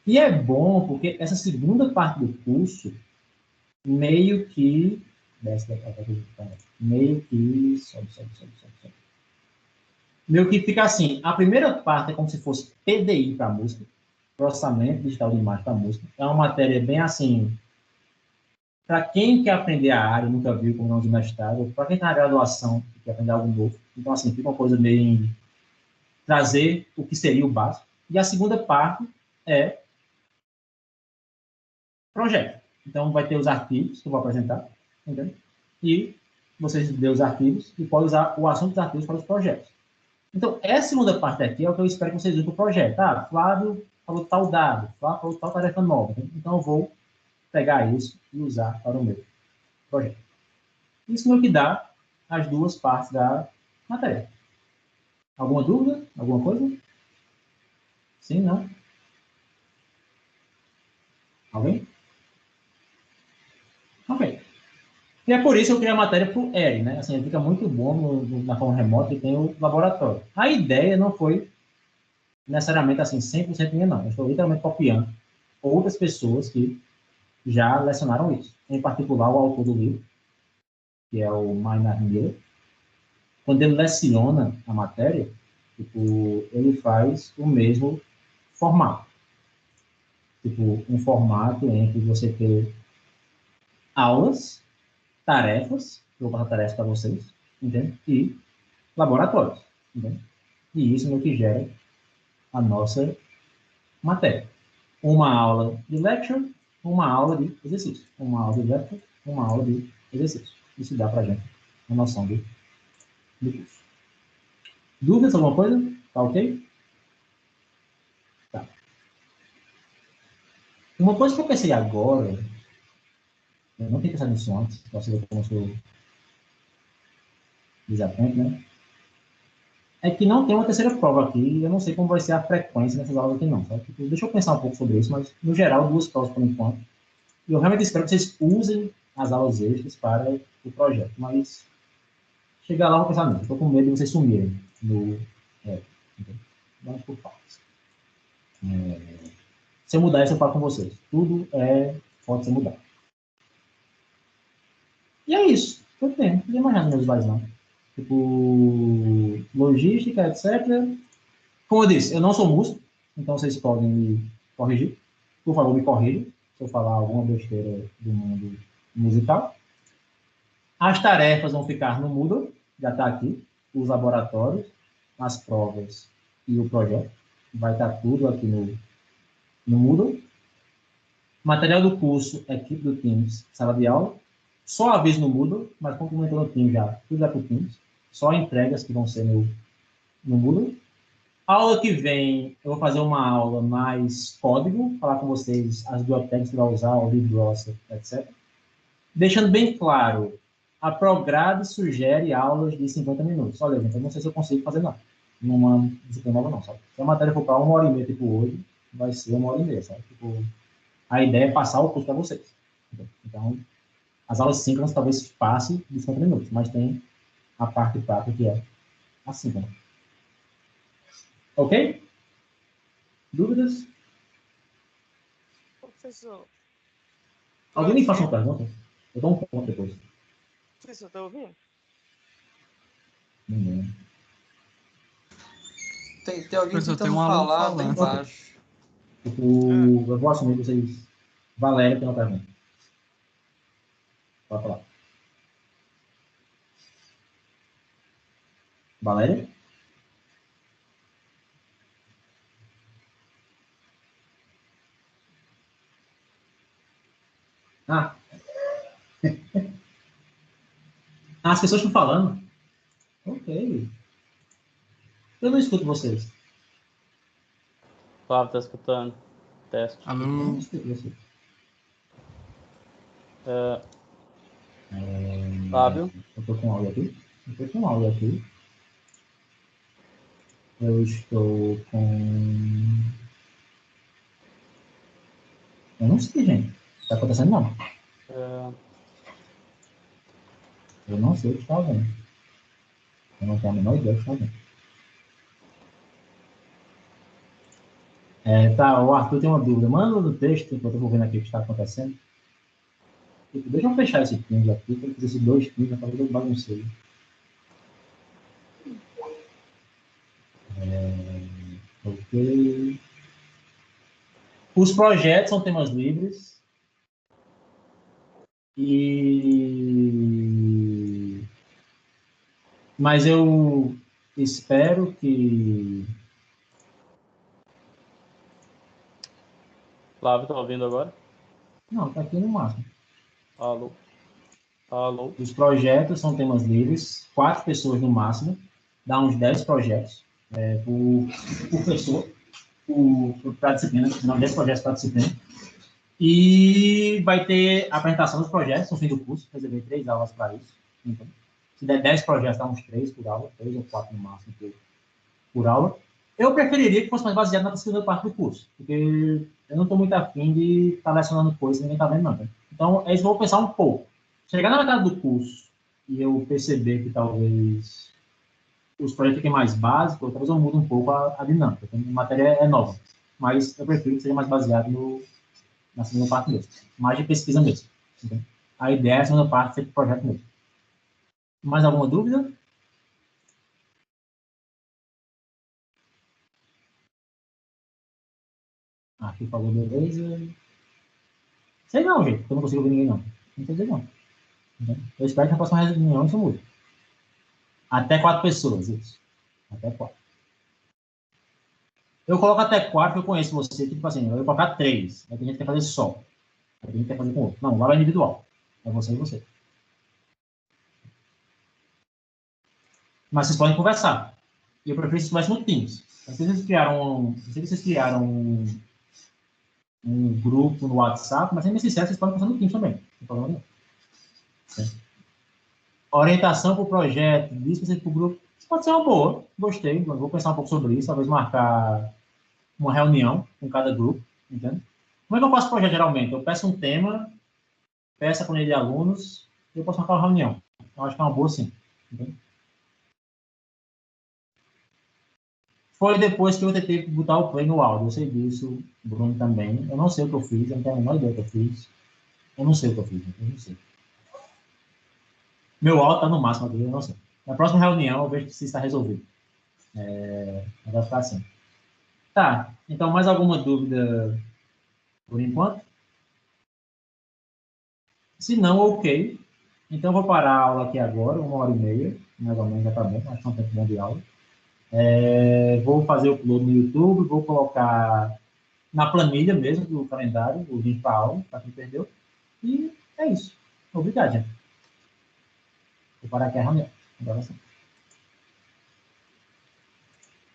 Speaker 1: E é bom porque essa segunda parte do curso meio que meio que fica assim, a primeira parte é como se fosse PDI para música, processamento digital de imagem para música, é uma matéria bem assim, para quem quer aprender a área, nunca viu como não de mestrado, para quem está na graduação e quer aprender algo novo, então assim, fica uma coisa meio em trazer o que seria o básico, e a segunda parte é projeto. Então, vai ter os arquivos que eu vou apresentar, entendeu? E vocês dê os arquivos e pode usar o assunto dos arquivos para os projetos. Então, essa segunda parte aqui é o que eu espero que vocês usem para o projeto. Ah, Flávio falou tal dado, Flávio falou tal tarefa nova. Entendeu? Então, eu vou pegar isso e usar para o meu projeto. Isso é o que dá as duas partes da matéria. Alguma dúvida? Alguma coisa? Sim, não? Alguém? Ok. E é por isso que eu criei a matéria para o ERI, né? Assim, fica muito bom na forma remota e tem o laboratório. A ideia não foi necessariamente assim, 100% minha, não. Eu estou literalmente copiando outras pessoas que já lecionaram isso. Em particular, o autor do livro, que é o Maynard Miller. Quando ele leciona a matéria, tipo, ele faz o mesmo formato. Tipo, um formato em que você ter aulas, tarefas, eu vou passar tarefas para vocês, entende? E laboratórios, entende? E isso é o que gera a nossa matéria. Uma aula de lecture, uma aula de exercício. Uma aula de lecture, uma aula de exercício. Isso dá para a gente uma noção do curso. Dúvidas, alguma coisa? Tá ok? Tá. Uma coisa que eu pensei agora, eu não tinha pensado nisso antes, para você ver como eu sou desatento, né? É que não tem uma terceira prova aqui, e eu não sei como vai ser a frequência dessas aulas aqui não, sabe? Tipo, deixa eu pensar um pouco sobre isso, mas, no geral, 2 provas por enquanto. E eu realmente espero que vocês usem as aulas extras para o projeto, mas chegar lá eu vou pensar nisso. Estou com medo de vocês sumirem no... Vamos por partes. Se eu mudar isso, eu falo com vocês. Tudo pode ser mudado. E é isso. Eu tenho. Não tem mais nada nos meus slides, não. Tipo, logística, etc. Como eu disse, eu não sou músico, então vocês podem me corrigir. Por favor, me corrijam se eu falar alguma besteira do mundo musical. As tarefas vão ficar no Moodle, já está aqui. Os laboratórios, as provas e o projeto. Vai estar tudo aqui no Moodle. Material do curso, equipe do Teams, sala de aula. Só aviso no Moodle, mas como comentou no Teams já, tudo é para o Teams. Só entregas que vão ser no Moodle. Aula que vem, eu vou fazer uma aula mais código, falar com vocês as bibliotecas que vai usar, o LibreOffice, etc. Deixando bem claro, a Prograde sugere aulas de 50 minutos. Olha, gente, eu não sei se eu consigo fazer nada numa disciplina nova, não, sabe? Se a matéria for para 1h30, tipo hoje, vai ser 1h30, sabe? Tipo, a ideia é passar o curso para vocês. Então, as aulas síncronas talvez passe de 50 minutos, mas tem a parte prática que é a síncrona. Ok? Dúvidas?
Speaker 4: Professor.
Speaker 1: Alguém me faça uma pergunta? Eu dou um ponto depois.
Speaker 4: Professor, tá ouvindo?
Speaker 1: Ninguém.
Speaker 3: Tem alguém
Speaker 6: Professor, tem
Speaker 3: tentando
Speaker 6: um aluno
Speaker 3: falar lá
Speaker 6: falando.
Speaker 3: embaixo.
Speaker 1: Eu vou assumir vocês. Valéria tem uma pergunta. Pode falar. Valéria? Ah. As pessoas estão falando. Ok. Eu não escuto vocês.
Speaker 2: Flávio, tá escutando? Teste.
Speaker 1: Eu
Speaker 6: Alô?
Speaker 1: não escuto vocês.
Speaker 2: Flávio?
Speaker 1: Eu estou com áudio aqui. Eu estou com áudio aqui. Eu estou com... Eu não sei, gente. Não está acontecendo, não. Eu não sei o que está vendo. Eu não tenho a menor ideia do que está vendo. Tá, o Arthur tem uma dúvida. Manda no texto, enquanto eu vou vendo aqui o que está acontecendo. Deixa eu fechar esse Teams aqui, porque eu fiz esses 2 Teams, talvez eu baguncei. Ok. Os projetos são temas livres. Mas eu espero que...
Speaker 2: Flávio, tá ouvindo agora?
Speaker 1: Não, tá aqui no máximo.
Speaker 2: Alô? Alô?
Speaker 1: Os projetos são temas livres, 4 pessoas no máximo, dá uns 10 projetos por pessoa, para disciplina, não 10 projetos para disciplina. E vai ter a apresentação dos projetos no fim do curso, reservei 3 aulas para isso. Então, se der 10 projetos, dá uns 3 por aula, 3 ou 4 no máximo por aula. Eu preferiria que fosse mais baseado na segunda parte do curso, porque eu não estou muito afim de estar lecionando coisas que ninguém está vendo, não. Tá? Então, é isso que eu vou pensar um pouco. Chegar na metade do curso e eu perceber que talvez os projetos fiquem mais básicos, talvez eu mude um pouco a dinâmica. A matéria é nova, mas eu prefiro que seja mais baseado na segunda parte mesmo. Mais de pesquisa mesmo. Entendeu? A ideia é a segunda parte ser projeto mesmo. Mais alguma dúvida? Aqui falou beleza. Sei não, gente. Eu não consigo ouvir ninguém, não. Não sei dizer, não. Eu espero que na próxima reunião isso mude. Até 4 pessoas, isso. Até 4. Eu coloco até 4, eu conheço você, tipo assim, eu vou colocar 3. Aí tem gente que quer fazer só. Aí tem gente que quer fazer com outro. Não, lá é individual. É você e você. Mas vocês podem conversar. E eu prefiro que vocês conversem no Teams. Não sei se vocês criaram um grupo no WhatsApp, mas sendo sincero, vocês podem conversar no Teams também. Não tem problema nenhum. Orientação para o projeto, disso para o grupo, isso pode ser uma boa. Gostei, vou pensar um pouco sobre isso, talvez marcar uma reunião com cada grupo, entende? Como é que eu faço o projeto geralmente? Eu peço um tema, peço a planilha de alunos, e eu posso marcar uma reunião. Eu acho que é uma boa sim. Entende? Foi depois que eu tentei botar o play no áudio, eu sei disso, Bruno também. Eu não sei o que eu fiz, eu não tenho a menor ideia do que eu fiz. Eu não sei o que eu fiz, eu não sei. Meu áudio está no máximo aqui, eu não sei. Na próxima reunião eu vejo se está resolvido. Vai ficar assim. Tá, então mais alguma dúvida por enquanto? Se não, ok. Então eu vou parar a aula aqui agora, 1h30, mais ou menos já está bem, acho que é um tempo bom de aula. Vou fazer o upload no YouTube, vou colocar na planilha mesmo do calendário, o link para a aula, para quem perdeu. E é isso. Obrigado, gente. Vou parar aqui a reunião. Agora sim.